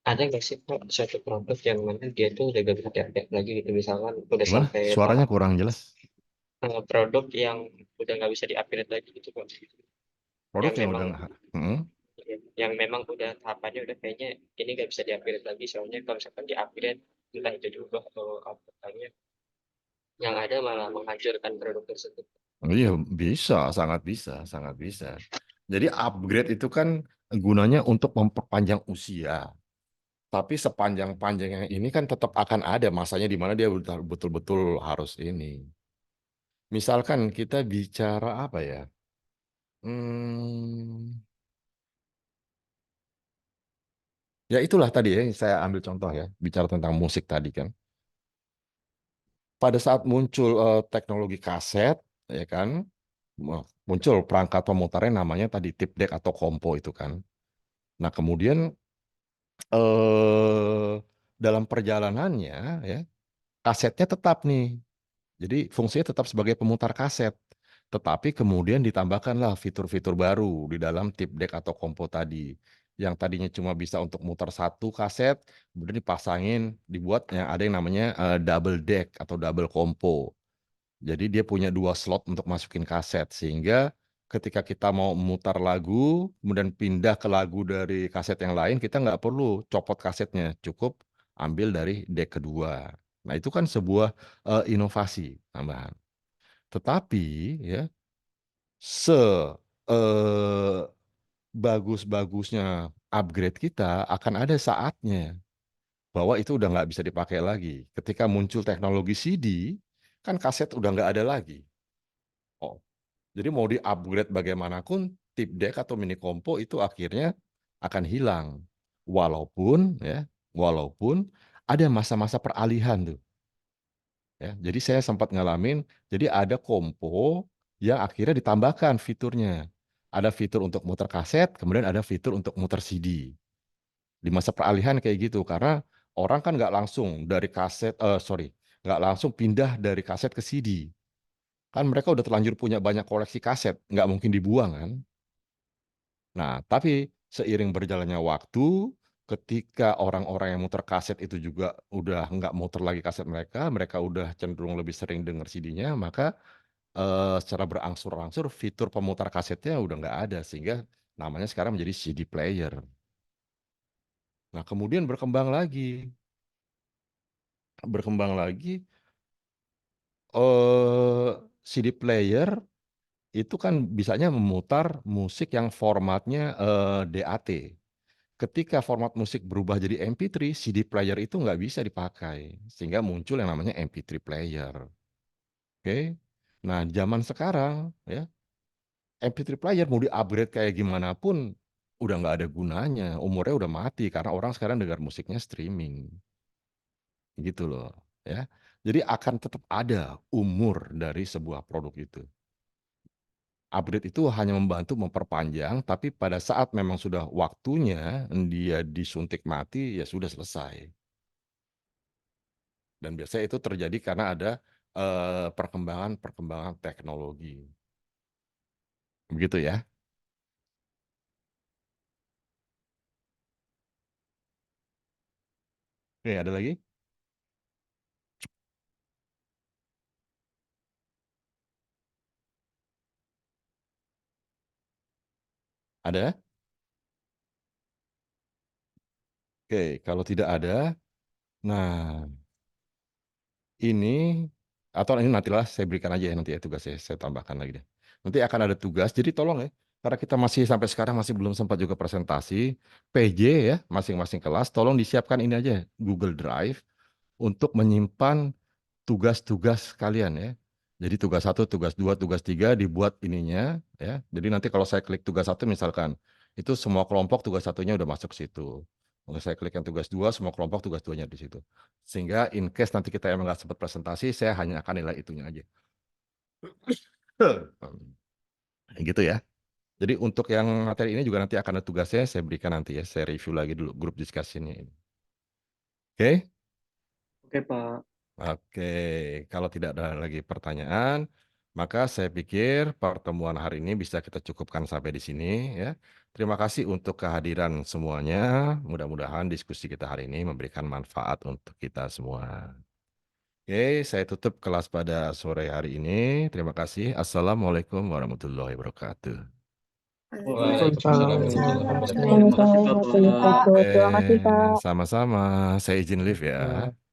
Ada nggak sih Pak suatu produk yang mana dia tuh udah gak bisa di-update lagi gitu, misalkan udah gimana? sampai Suaranya tahap kurang jelas. produk yang udah nggak bisa di-upgrade lagi gitu Pak, Produk yang yang memang udah mm, yang memang udah tahapannya udah kayaknya ini nggak bisa di-upgrade lagi, soalnya kalau misalkan di-upgrade entah itu diubah atau apa tanya, yang ada malah menghancurkan produk tersebut. iya, bisa, sangat bisa, sangat bisa. Jadi upgrade itu kan gunanya untuk memperpanjang usia. Tapi sepanjang-panjangnya ini kan tetap akan ada masanya di mana dia betul-betul harus ini. Misalkan kita bicara apa ya? Hmm, ya itulah tadi ya, saya ambil contoh ya, bicara tentang musik tadi kan. Pada saat muncul teknologi kaset, ya kan, muncul perangkat pemutarnya namanya tadi tape deck atau kompo itu kan. Nah kemudian eh dalam perjalanannya ya kasetnya tetap nih. Jadi fungsinya tetap sebagai pemutar kaset. Tetapi kemudian ditambahkanlah fitur-fitur baru di dalam tape deck atau kompo tadi. Yang tadinya cuma bisa untuk mutar satu kaset, kemudian dipasangin, dibuatnya ada yang namanya double deck atau double kompo. Jadi dia punya dua slot untuk masukin kaset. Sehingga ketika kita mau memutar lagu, kemudian pindah ke lagu dari kaset yang lain, kita nggak perlu copot kasetnya. Cukup ambil dari deck kedua. Nah itu kan sebuah inovasi tambahan. Tetapi ya se eh, bagus-bagusnya upgrade kita akan ada saatnya bahwa itu udah nggak bisa dipakai lagi. Ketika muncul teknologi CD, kan kaset udah nggak ada lagi. Oh, jadi mau di-upgrade bagaimanapun, tape deck atau mini kompo itu akhirnya akan hilang. Walaupun ada masa-masa peralihan tuh. Ya, jadi saya sempat ngalamin, jadi ada kompo yang akhirnya ditambahkan fiturnya. Ada fitur untuk muter kaset, kemudian ada fitur untuk muter CD. Di masa peralihan kayak gitu, karena orang kan nggak langsung dari kaset, nggak langsung pindah dari kaset ke CD. Kan mereka udah terlanjur punya banyak koleksi kaset, nggak mungkin dibuang kan. Nah, tapi seiring berjalannya waktu, ketika orang-orang yang muter kaset itu juga udah nggak muter lagi kaset mereka, mereka udah cenderung lebih sering dengar CD-nya, maka secara berangsur-angsur fitur pemutar kasetnya udah nggak ada, sehingga namanya sekarang menjadi CD player. Nah, kemudian berkembang lagi, CD player itu kan bisanya memutar musik yang formatnya DAT. Ketika format musik berubah jadi MP3, CD player itu nggak bisa dipakai. Sehingga muncul yang namanya MP3 player. Oke. Nah, zaman sekarang, ya, MP3 player mau di-upgrade kayak gimana pun, udah nggak ada gunanya. Umurnya udah mati, karena orang sekarang dengar musiknya streaming. Gitu loh. Ya. Jadi akan tetap ada umur dari sebuah produk itu. Upgrade itu hanya membantu memperpanjang, tapi pada saat memang sudah waktunya dia disuntik mati, ya sudah selesai. Dan biasanya itu terjadi karena ada perkembangan teknologi. Begitu ya. Oke, ada lagi? Ada? Oke, kalau tidak ada, nah ini atau ini nantilah saya berikan aja ya nanti ya tugasnya saya tambahkan lagi deh. Nanti akan ada tugas, jadi tolong ya. Karena kita masih sampai sekarang masih belum sempat juga presentasi, PJ ya masing-masing kelas, tolong disiapkan ini aja Google Drive untuk menyimpan tugas-tugas kalian ya. Jadi tugas 1, tugas 2, tugas 3 dibuat ininya ya. Jadi nanti kalau saya klik tugas 1 misalkan, itu semua kelompok tugas 1-nya udah masuk situ. Kalau saya klik yang tugas 2, semua kelompok tugas 2-nya di situ. Sehingga in case nanti kita emang nggak sempat presentasi, saya hanya akan nilai itunya aja. Gitu ya. Jadi untuk yang materi ini juga nanti akan ada tugasnya, saya berikan nanti ya. Saya review lagi dulu grup diskusinya ini. Oke? Oke, Pak. Oke, kalau tidak ada lagi pertanyaan, maka saya pikir pertemuan hari ini bisa kita cukupkan sampai di sini ya. Terima kasih untuk kehadiran semuanya. Mudah-mudahan diskusi kita hari ini memberikan manfaat untuk kita semua. Oke, saya tutup kelas pada sore hari ini. Terima kasih. Assalamualaikum warahmatullahi wabarakatuh. Waalaikumsalam Waalaikumsalam warahmatullahi warahmatullahi wabarakatuh. wabarakatuh, Pak. Oke, Terima kasih, Kak. sama-sama. Saya izin live ya. Ya.